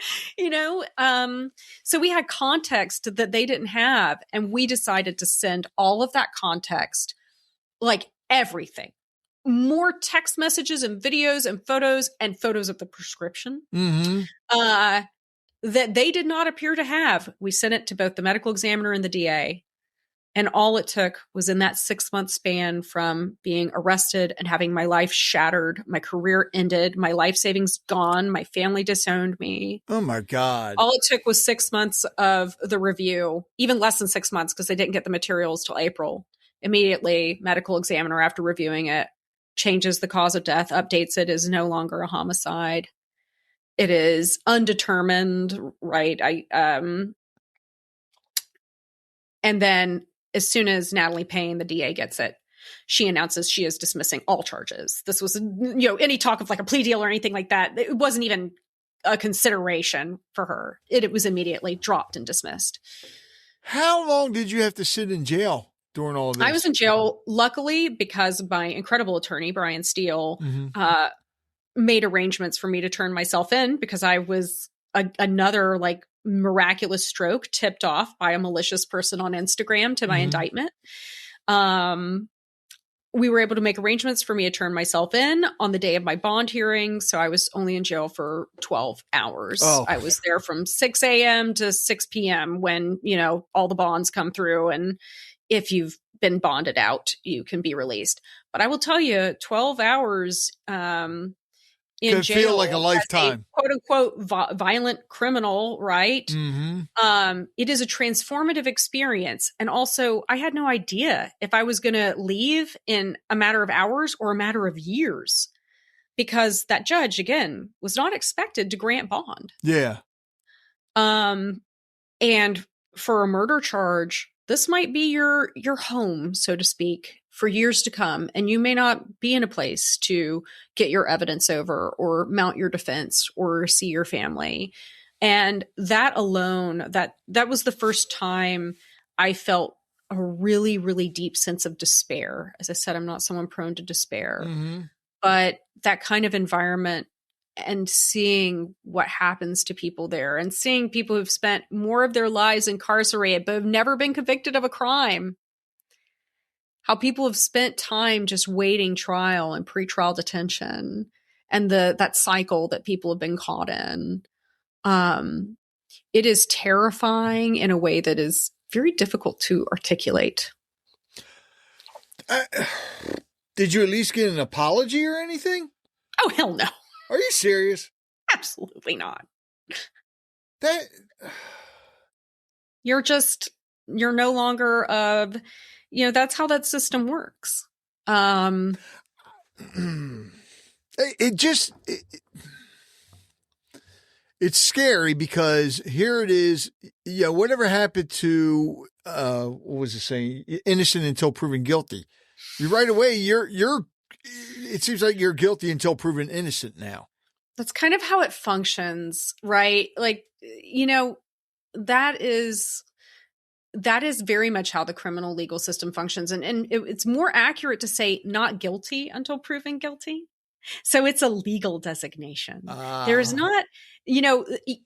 So we had context that they didn't have. And we decided to send all of that context, like everything, more text messages and videos and photos of the prescription, that they did not appear to have. We sent it to both the medical examiner and the DA. And all it took was, in that 6-month span from being arrested and having my life shattered, my career ended, my life savings gone, my family disowned me. Oh my God. All it took was 6 months of the review, even less than 6 months, because they didn't get the materials till April. Immediately, medical examiner, after reviewing it, changes the cause of death, updates it as no longer a homicide. It is undetermined, right? And then, as soon as Natalie Payne, the DA, gets it, she announces she is dismissing all charges. This was, any talk of like a plea deal or anything like that, it wasn't even a consideration for her. It was immediately dropped and dismissed. How long did you have to sit in jail during all of this? I was in jail, luckily, because my incredible attorney, Brian Steele, made arrangements for me to turn myself in, because I was another miraculous stroke tipped off by a malicious person on Instagram to my indictment. We were able to make arrangements for me to turn myself in on the day of my bond hearing. So I was only in jail for 12 hours. Oh. I was there from 6 a.m. to 6 p.m. when, all the bonds come through, and if you've been bonded out, you can be released. But I will tell you, 12 hours in Could jail feel like a lifetime. as a quote unquote violent criminal, right? Mm-hmm. It is a transformative experience. And also, I had no idea if I was going to leave in a matter of hours or a matter of years, because that judge, again, was not expected to grant bond. Yeah. And for a murder charge, this might be your home, so to speak, for years to come. And you may not be in a place to get your evidence over or mount your defense or see your family. And that alone, that was the first time I felt a really, really deep sense of despair. As I said, I'm not someone prone to despair, but that kind of environment and seeing what happens to people there and seeing people who've spent more of their lives incarcerated, but have never been convicted of a crime. How people have spent time just waiting trial and pretrial detention, and that cycle that people have been caught in. It is terrifying in a way that is very difficult to articulate. Did you at least get an apology or anything? Oh, hell no. Are you serious? Absolutely not. You're no longer that's how that system works. It's scary because here it is. Yeah. Whatever happened to, what was it saying? Innocent until proven guilty. Right away, it seems like you're guilty until proven innocent now. That's kind of how it functions, right? Like, that is very much how the criminal legal system functions. And it's more accurate to say not guilty until proven guilty. So it's a legal designation. There is not, it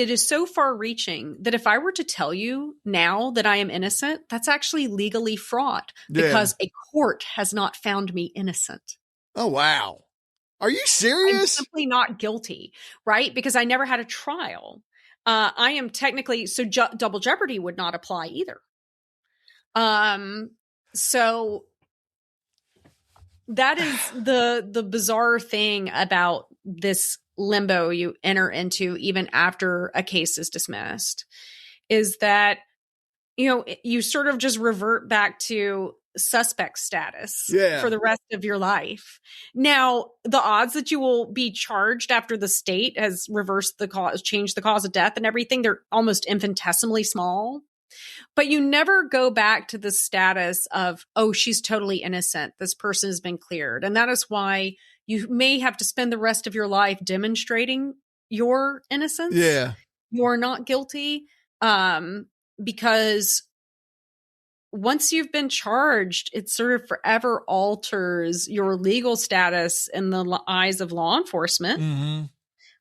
is so far reaching that if I were to tell you now that I am innocent, that's actually legally fraught because a court has not found me innocent. Oh, wow. Are you serious? I'm simply not guilty, right? Because I never had a trial. I am technically, so double jeopardy would not apply either. So that is the bizarre thing about this limbo you enter into even after a case is dismissed, is that, you sort of just revert back to suspect status for the rest of your life. Now, the odds that you will be charged after the state has reversed the cause, changed the cause of death and everything, they're almost infinitesimally small. But you never go back to the status of, oh, she's totally innocent. This person has been cleared. And that is why you may have to spend the rest of your life demonstrating your innocence. Yeah. You're not guilty. Because once you've been charged, it sort of forever alters your legal status in the eyes of law enforcement,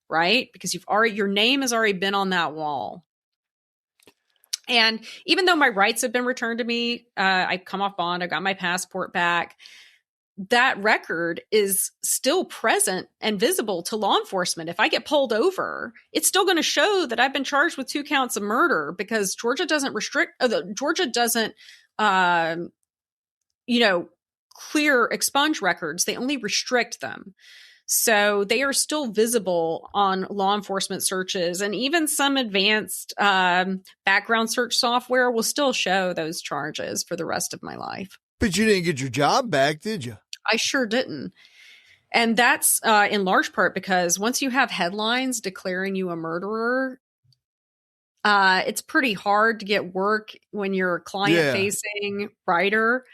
right? Because your name has already been on that wall. And even though my rights have been returned to me, I've come off bond, I got my passport back, that record is still present and visible to law enforcement. If I get pulled over, it's still going to show that I've been charged with 2 counts of murder, because Georgia doesn't expunge records. They only restrict them. So they are still visible on law enforcement searches, and even some advanced background search software will still show those charges for the rest of my life. But you didn't get your job back, did you? I sure didn't. And that's in large part because once you have headlines declaring you a murderer, it's pretty hard to get work when you're a client-facing writer.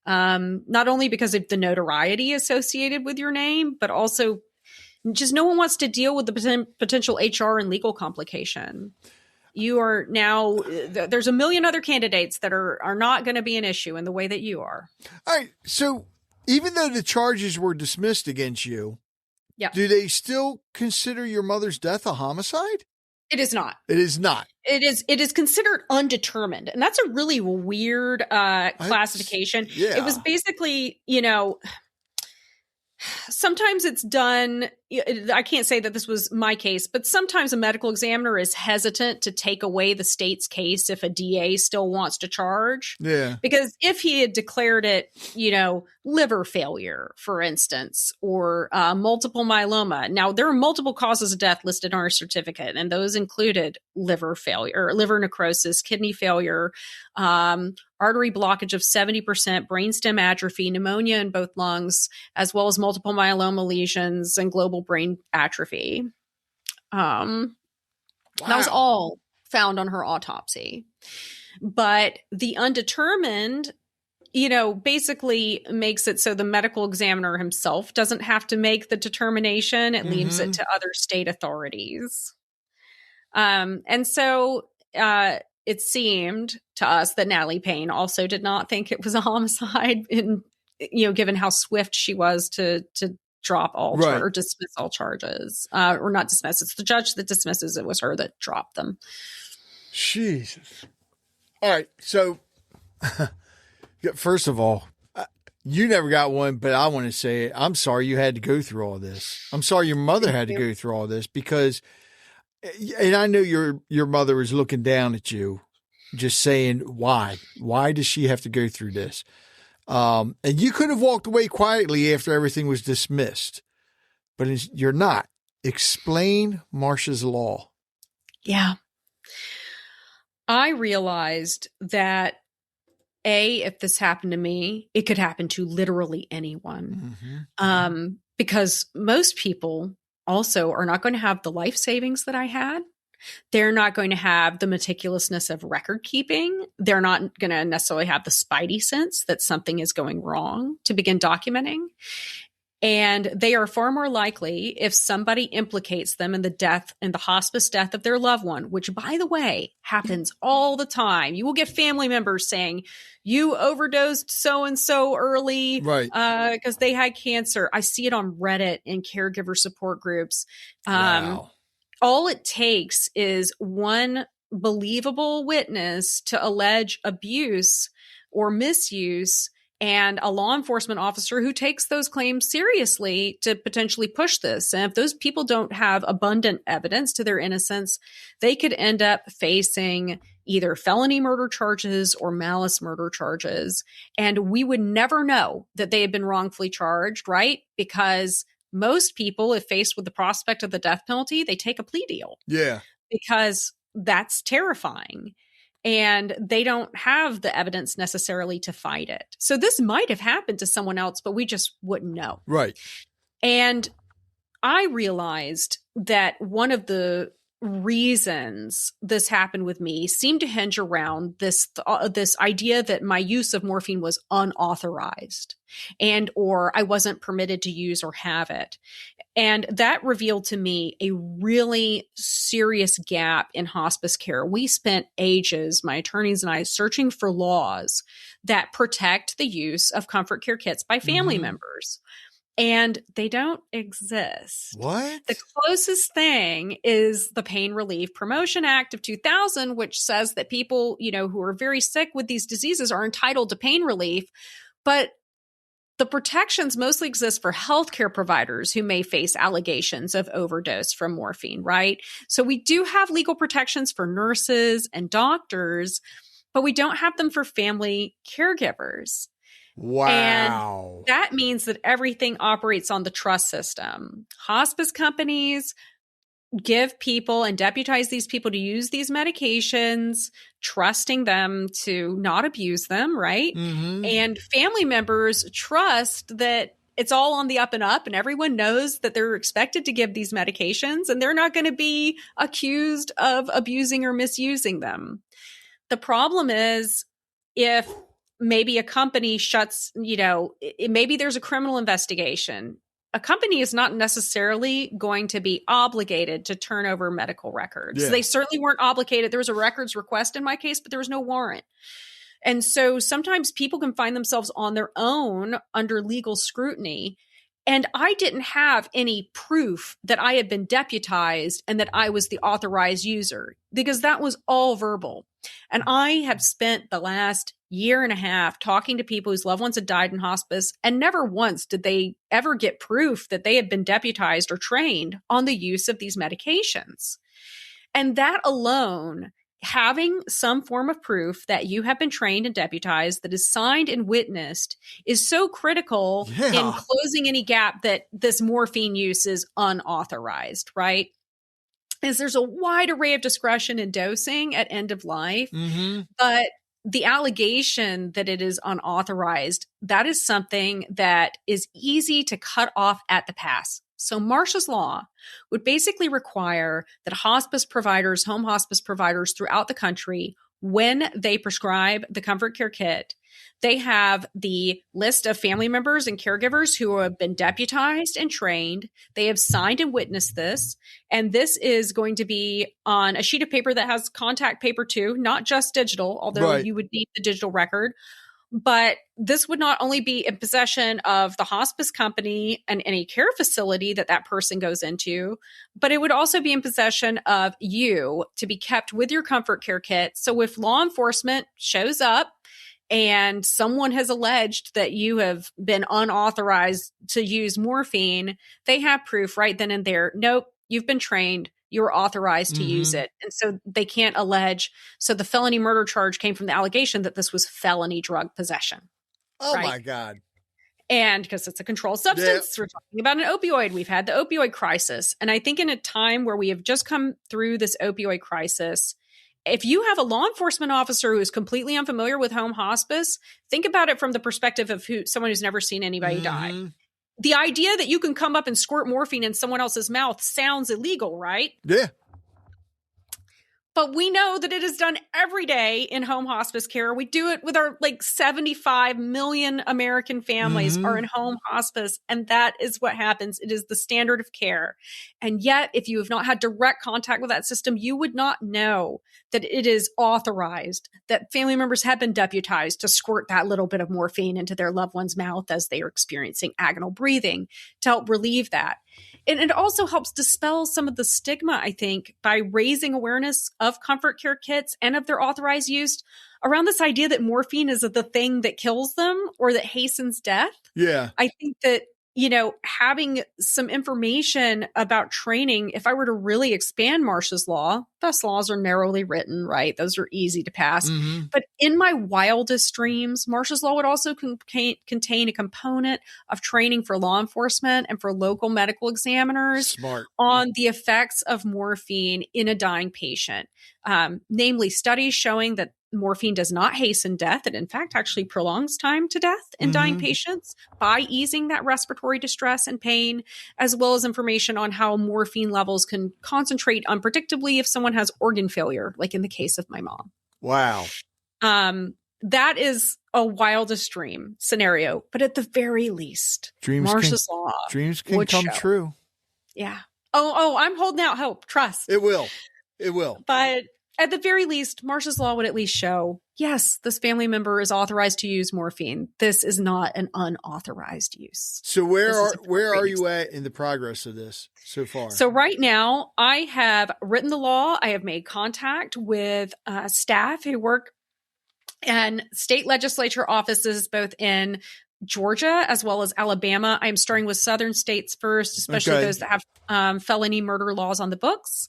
Not only because of the notoriety associated with your name, but also just no one wants to deal with the potential HR and legal complication. You are now, there's a million other candidates that are not going to be an issue in the way that you are. All right. So even though the charges were dismissed against you, do they still consider your mother's death a homicide? It is not. It is not. It is considered undetermined. And that's a really weird classification. It was basically, sometimes it's done I can't say that this was my case, but sometimes a medical examiner is hesitant to take away the state's case if a DA still wants to charge. Yeah. Because if he had declared it, liver failure, for instance, or multiple myeloma. Now, there are multiple causes of death listed on our certificate, and those included liver failure, liver necrosis, kidney failure, artery blockage of 70%, brainstem atrophy, pneumonia in both lungs, as well as multiple myeloma lesions and global brain atrophy. That was all found on her autopsy. But the undetermined, basically makes it so the medical examiner himself doesn't have to make the determination. It leaves it to other state authorities. And so it seemed to us that Natalie Payne also did not think it was a homicide, given how swift she was to drop all or dismiss all charges, or not dismiss. It's the judge that dismisses. It was her that dropped them. Jesus. All right. So first of all, you never got one, but I want to say I'm sorry you had to go through all this. I'm sorry your mother had to go through all this because, and I know your mother was looking down at you, just saying, why does she have to go through this? And you could have walked away quietly after everything was dismissed, but you're not. Explain Marsha's law. Yeah. I realized that if this happened to me, it could happen to literally anyone. Because most people also are not going to have the life savings that I had. They're not going to have the meticulousness of record keeping. They're not going to necessarily have the spidey sense that something is going wrong to begin documenting. And they are far more likely, if somebody implicates them in the hospice death of their loved one, which, by the way, happens all the time. You will get family members saying, you overdosed so-and-so early because they had cancer. I see it on Reddit in caregiver support groups. Wow. All it takes is one believable witness to allege abuse or misuse, and a law enforcement officer who takes those claims seriously to potentially push this. And if those people don't have abundant evidence to their innocence, they could end up facing either felony murder charges or malice murder charges. And we would never know that they had been wrongfully charged, right? Because most people, if faced with the prospect of the death penalty, they take a plea deal. Yeah. Because that's terrifying. And they don't have the evidence necessarily to fight it. So this might have happened to someone else, but we just wouldn't know. Right. And I realized that one of the reasons this happened with me seemed to hinge around this idea that my use of morphine was unauthorized or I wasn't permitted to use or have it. And that revealed to me a really serious gap in hospice care. We spent ages, my attorneys and I, searching for laws that protect the use of comfort care kits by family members. And they don't exist. What? The closest thing is the Pain Relief Promotion Act of 2000, which says that people, who are very sick with these diseases are entitled to pain relief. But the protections mostly exist for healthcare providers who may face allegations of overdose from morphine, right? So we do have legal protections for nurses and doctors, but we don't have them for family caregivers. Wow. And that means that everything operates on the trust system. Hospice companies give people and deputize these people to use these medications, trusting them to not abuse them, right? And family members trust that it's all on the up and up, and everyone knows that they're expected to give these medications and they're not going to be accused of abusing or misusing them. The problem is if maybe a company shuts, maybe there's a criminal investigation. A company is not necessarily going to be obligated to turn over medical records. Yeah. They certainly weren't obligated. There was a records request in my case, but there was no warrant. And so sometimes people can find themselves on their own under legal scrutiny. And I didn't have any proof that I had been deputized and that I was the authorized user, because that was all verbal. And I have spent the last year and a half talking to people whose loved ones had died in hospice, and never once did they ever get proof that they had been deputized or trained on the use of these medications. And that alone, having some form of proof that you have been trained and deputized that is signed and witnessed, is so critical in closing any gap that this morphine use is unauthorized, right? Is there's a wide array of discretion in dosing at end of life, but the allegation that it is unauthorized, that is something that is easy to cut off at the pass. So Marsha's law would basically require that hospice providers, home hospice providers throughout the country, when they prescribe the Comfort Care Kit, they have the list of family members and caregivers who have been deputized and trained. They have signed and witnessed this. And this is going to be on a sheet of paper that has contact paper too, not just digital, although you would need the digital record. But this would not only be in possession of the hospice company and any care facility that that person goes into, but it would also be in possession of you to be kept with your Comfort Care Kit. So if law enforcement shows up and someone has alleged that you have been unauthorized to use morphine, they have proof right then and there. Nope, you've been trained. You're authorized to use it. And so they can't allege. So the felony murder charge came from the allegation that this was felony drug possession. Oh my God. And because it's a controlled substance, we're talking about an opioid. We've had the opioid crisis. And I think in a time where we have just come through this opioid crisis, if you have a law enforcement officer who is completely unfamiliar with home hospice, think about it from the perspective of someone who's never seen anybody die. The idea that you can come up and squirt morphine in someone else's mouth sounds illegal, right? Yeah. But we know that it is done every day in home hospice care. We do it with our 75 million American families are in home hospice. And that is what happens. It is the standard of care. And yet, if you have not had direct contact with that system, you would not know that it is authorized, that family members have been deputized to squirt that little bit of morphine into their loved one's mouth as they are experiencing agonal breathing to help relieve that. And it also helps dispel some of the stigma, I think, by raising awareness of Comfort Care Kits and of their authorized use around this idea that morphine is the thing that kills them or that hastens death. Yeah. I think that, having some information about training, if I were to really expand Marsha's law, best laws are narrowly written, right? Those are easy to pass. But in my wildest dreams, Marsha's law would also contain a component of training for law enforcement and for local medical examiners on the effects of morphine in a dying patient. Namely, studies showing that morphine does not hasten death. It, in fact, actually prolongs time to death in dying patients by easing that respiratory distress and pain, as well as information on how morphine levels can concentrate unpredictably if someone has organ failure, like in the case of my mom. Wow. That is a wildest dream scenario, but at the very least, Marsha's law can come true. Yeah. Oh, I'm holding out hope. Trust. It will. It will. But at the very least, Marsha's law would at least show, yes, this family member is authorized to use morphine. This is not an unauthorized use. So where are you at in the progress of this so far? So right now, I have written the law. I have made contact with staff who work in state legislature offices, both in Georgia as well as Alabama. I'm starting with southern states first, especially those that have felony murder laws on the books.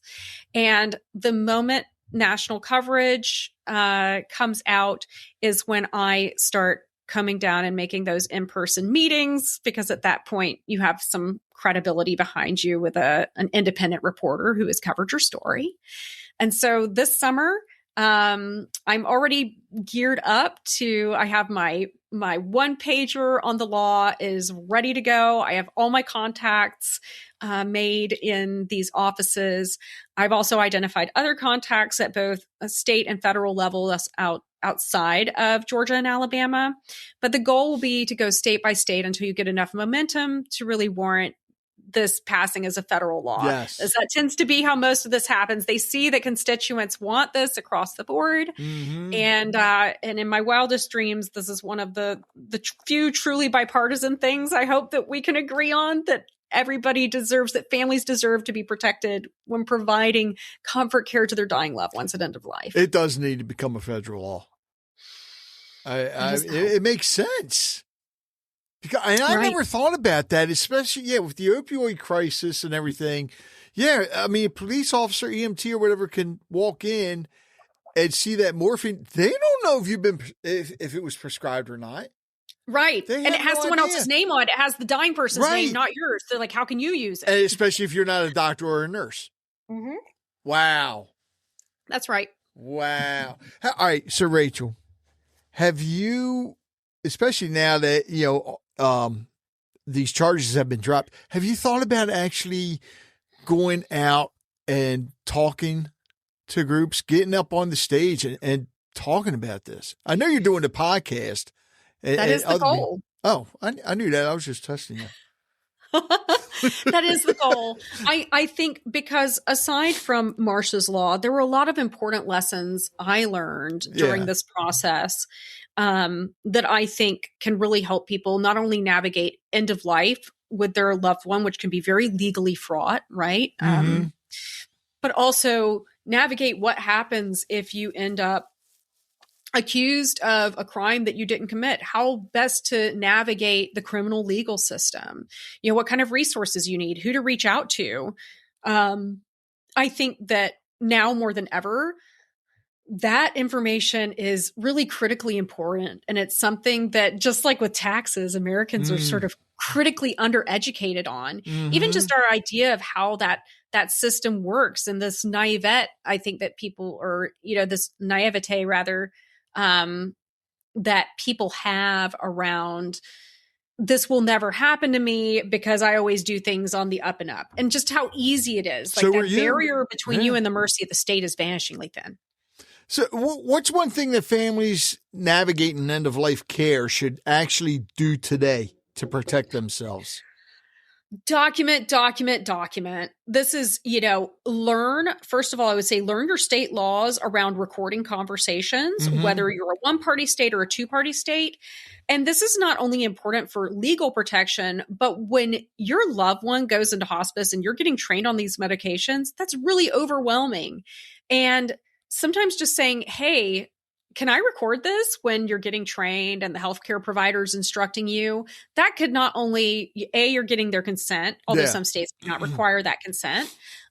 And the moment national coverage comes out is when I start coming down and making those in-person meetings, because at that point you have some credibility behind you with an independent reporter who has covered your story. And so this summer, I'm already geared up I have my one pager on the law is ready to go. I have all my contacts made in these offices. I've also identified other contacts at both a state and federal level outside of Georgia and Alabama. But the goal will be to go state by state until you get enough momentum to really warrant this passing as a federal law. Yes. As that tends to be how most of this happens. They see that constituents want this across the board. Mm-hmm. And in my wildest dreams, this is one of the few truly bipartisan things I hope that we can agree on, that families deserve to be protected when providing comfort care to their dying loved ones at end of life. It does need to become a federal law. It makes sense. Because, and I never thought about that, especially, with the opioid crisis and everything. Yeah, I mean, a police officer, EMT or whatever can walk in and see that morphine. They don't know if it was prescribed or not. Right. And it has someone else's name on it. It has the dying person's name, not yours. So like, how can you use it? And especially if you're not a doctor or a nurse. Mm-hmm. Wow. That's right. Wow. All right. So Rachel, have you, especially now that, these charges have been dropped, have you thought about actually going out and talking to groups, getting up on the stage and talking about this? I know you're doing a podcast. That is the goal. I knew that. I was just testing you. That is the goal. I think because aside from Marsha's law, there were a lot of important lessons I learned during this process that I think can really help people not only navigate end of life with their loved one, which can be very legally fraught, right? Mm-hmm. But also navigate what happens if you end up accused of a crime that you didn't commit, how best to navigate the criminal legal system, what kind of resources you need, who to reach out to. I think that now more than ever, that information is really critically important. And it's something that, just like with taxes, Americans are sort of critically undereducated on. Mm-hmm. Even just our idea of how that system works, and this naivete, I think that people, or, this naivete rather, that people have around, this will never happen to me because I always do things on the up and up, and just how easy it is. Like that barrier between you and the mercy of the state is vanishingly thin. So what's one thing that families navigating end of life care should actually do today to protect themselves? Document. This is, first of all, I would say learn your state laws around recording conversations, whether you're a one-party state or a two-party state. And this is not only important for legal protection, but when your loved one goes into hospice and you're getting trained on these medications, that's really overwhelming. And sometimes just saying, hey, can I record this when you're getting trained and the healthcare provider's instructing you? That could not only, you're getting their consent, although some states do not require that consent.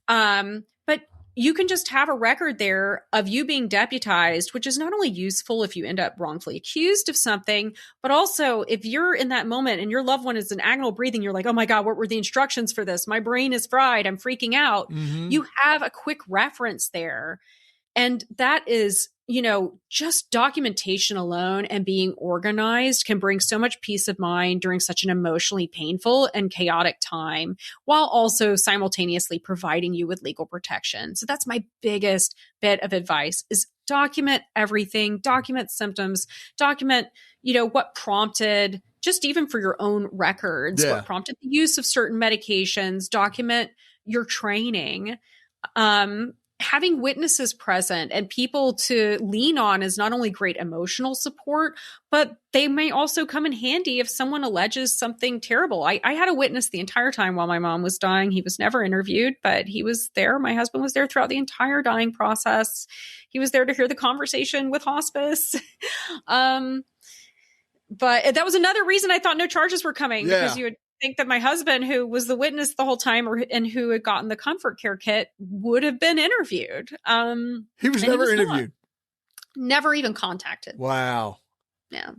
But you can just have a record there of you being deputized, which is not only useful if you end up wrongfully accused of something, but also if you're in that moment and your loved one is in agonal breathing, you're like, oh my God, what were the instructions for this? My brain is fried. I'm freaking out. You have a quick reference there. And that is, just documentation alone and being organized can bring so much peace of mind during such an emotionally painful and chaotic time, while also simultaneously providing you with legal protection. So that's my biggest bit of advice, is document everything, document symptoms, document, what prompted, just even for your own records, what prompted the use of certain medications, document your training. Having witnesses present and people to lean on is not only great emotional support, but they may also come in handy if someone alleges something terrible. I had a witness the entire time while my mom was dying. He was never interviewed, but he was there. My husband was there throughout the entire dying process. He was there to hear the conversation with hospice. But that was another reason I thought no charges were coming, because you would think that my husband, who was the witness the whole time and who had gotten the comfort care kit, would have been interviewed. He was never interviewed. Never even contacted. Wow. Yeah.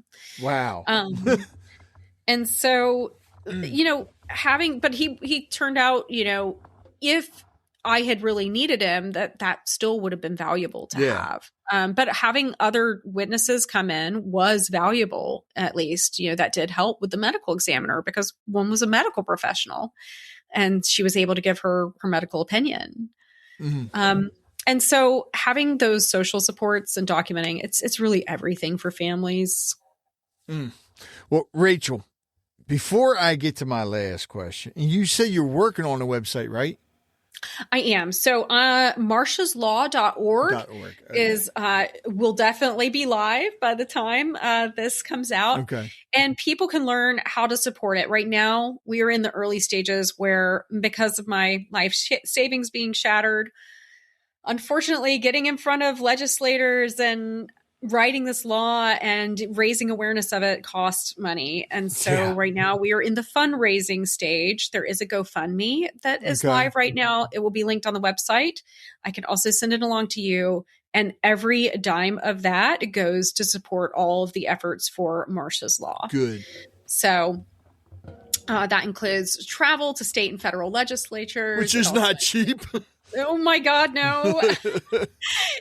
Wow. And so, but he turned out, if I had really needed him, that still would have been valuable to have. But having other witnesses come in was valuable, at least. That did help with the medical examiner, because one was a medical professional and she was able to give her medical opinion. And so having those social supports and documenting, it's really everything for families. Well, Rachel, Before I get to my last question, you say you're working on a website, right? I am. So marshaslaw.org .org. Okay. is will definitely be live by the time this comes out. Okay. And people can learn how to support it. Right now, we are in the early stages where, because of my life savings being shattered, unfortunately, getting in front of legislators and writing this law and raising awareness of it costs money. And so right now we are in the fundraising stage. There is a GoFundMe that is live right now. It will be linked on the website. I can also send it along to you. And every dime of that goes to support all of the efforts for Marsha's Law. Good. So that includes travel to state and federal legislatures. Which is not cheap. Oh my God, no.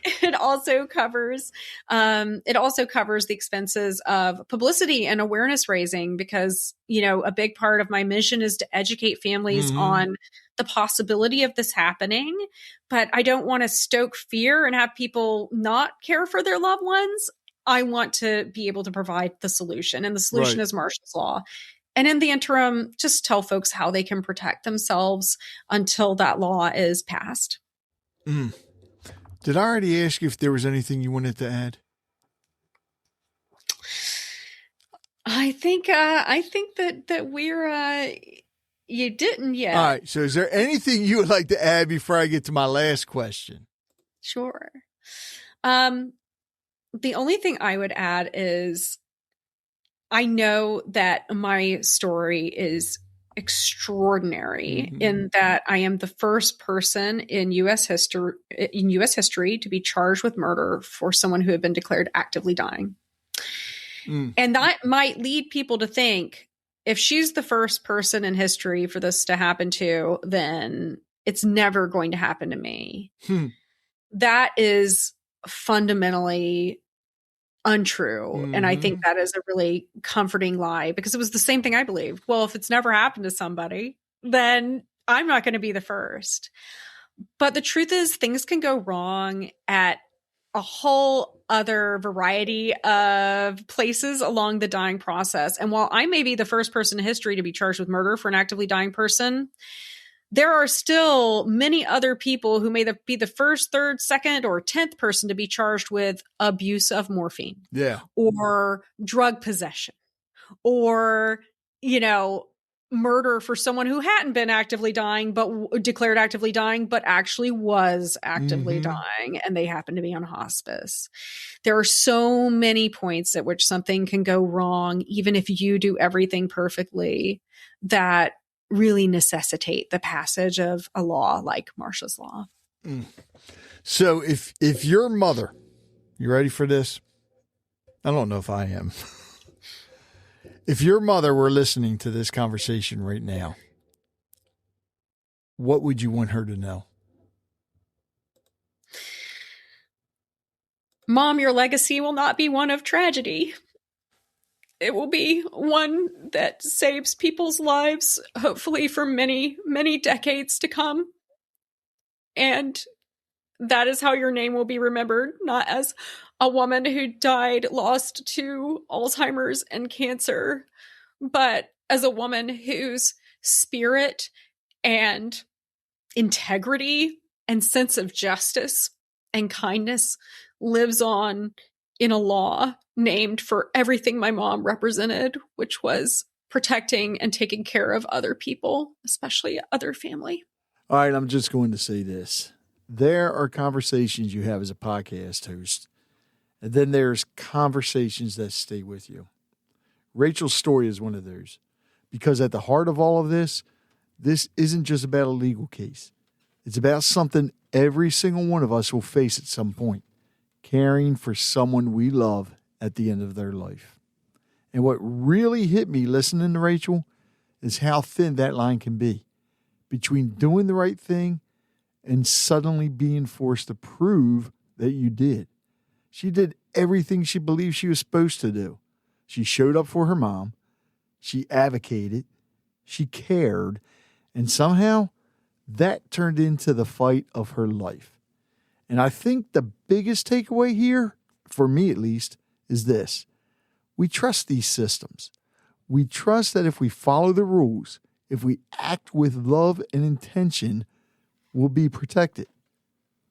It also covers the expenses of publicity and awareness raising, because, you know, a big part of my mission is to educate families on the possibility of this happening. But I don't want to stoke fear and have people not care for their loved ones. I want to be able to provide the solution, and the solution is Marsha's Law. And in the interim, just tell folks how they can protect themselves until that law is passed. Did I already ask you if there was anything you wanted to add? I think that we're you didn't yet. All right. So is there anything you would like to add before I get to my last question? Sure. The only thing I would add is, I know that my story is extraordinary in that I am the first person in U.S. history to be charged with murder for someone who had been declared actively dying. And that might lead people to think, if she's the first person in history for this to happen to, then it's never going to happen to me. That is fundamentally untrue. And I think that is a really comforting lie, because it was the same thing I believed. Well, if it's never happened to somebody, then I'm not going to be the first. But the truth is, things can go wrong at a whole other variety of places along the dying process. And while I may be the first person in history to be charged with murder for an actively dying person, there are still many other people who may be the first, third, second, or 10th person to be charged with abuse of morphine. Yeah. Or drug possession. Or, you know, murder for someone who hadn't been actively dying, but declared actively dying, but actually was actively dying, and they happen to be on hospice. There are so many points at which something can go wrong, even if you do everything perfectly, that really necessitate the passage of a law like Marsha's Law. So if your mother, you ready for this? I don't know if I am. If your mother were listening to this conversation right now, what would you want her to know? Mom, your legacy will not be one of tragedy. It will be one that saves people's lives, hopefully for many, many decades to come. And that is how your name will be remembered, not as a woman who died lost to Alzheimer's and cancer, but as a woman whose spirit and integrity and sense of justice and kindness lives on in a law named for everything my mom represented, which was protecting and taking care of other people, especially other family. All right, I'm just going to say this. There are conversations you have as a podcast host, and then there's conversations that stay with you. Rachel's story is one of those, because at the heart of all of this isn't just about a legal case. It's about something every single one of us will face at some point, caring for someone we love at the end of their life. And what really hit me listening to Rachel is how thin that line can be between doing the right thing and suddenly being forced to prove that you did. She did everything she believed she was supposed to do. She showed up for her mom. She advocated. She cared. And somehow that turned into the fight of her life. And I think the biggest takeaway here, for me at least, is this. We trust these systems. We trust that if we follow the rules, if we act with love and intention, we'll be protected.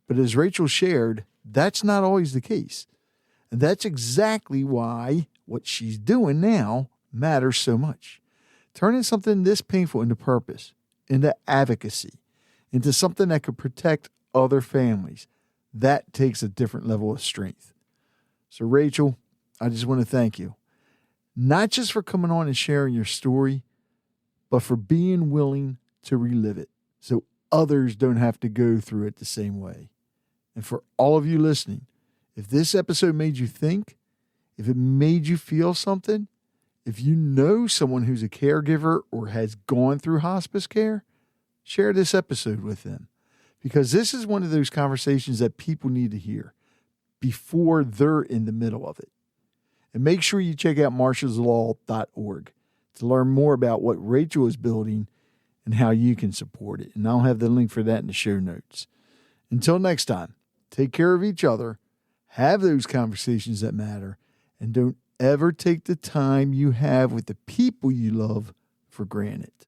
But as Rachel shared, that's not always the case. And that's exactly why what she's doing now matters so much. Turning something this painful into purpose, into advocacy, into something that could protect other families, that takes a different level of strength. So Rachel, I just want to thank you. Not just for coming on and sharing your story, but for being willing to relive it so others don't have to go through it the same way. And for all of you listening, if this episode made you think, if it made you feel something, if you know someone who's a caregiver or has gone through hospice care, share this episode with them. Because this is one of those conversations that people need to hear before they're in the middle of it. And make sure you check out marshaslaw.org to learn more about what Rachel is building and how you can support it. And I'll have the link for that in the show notes. Until next time, take care of each other, have those conversations that matter, and don't ever take the time you have with the people you love for granted.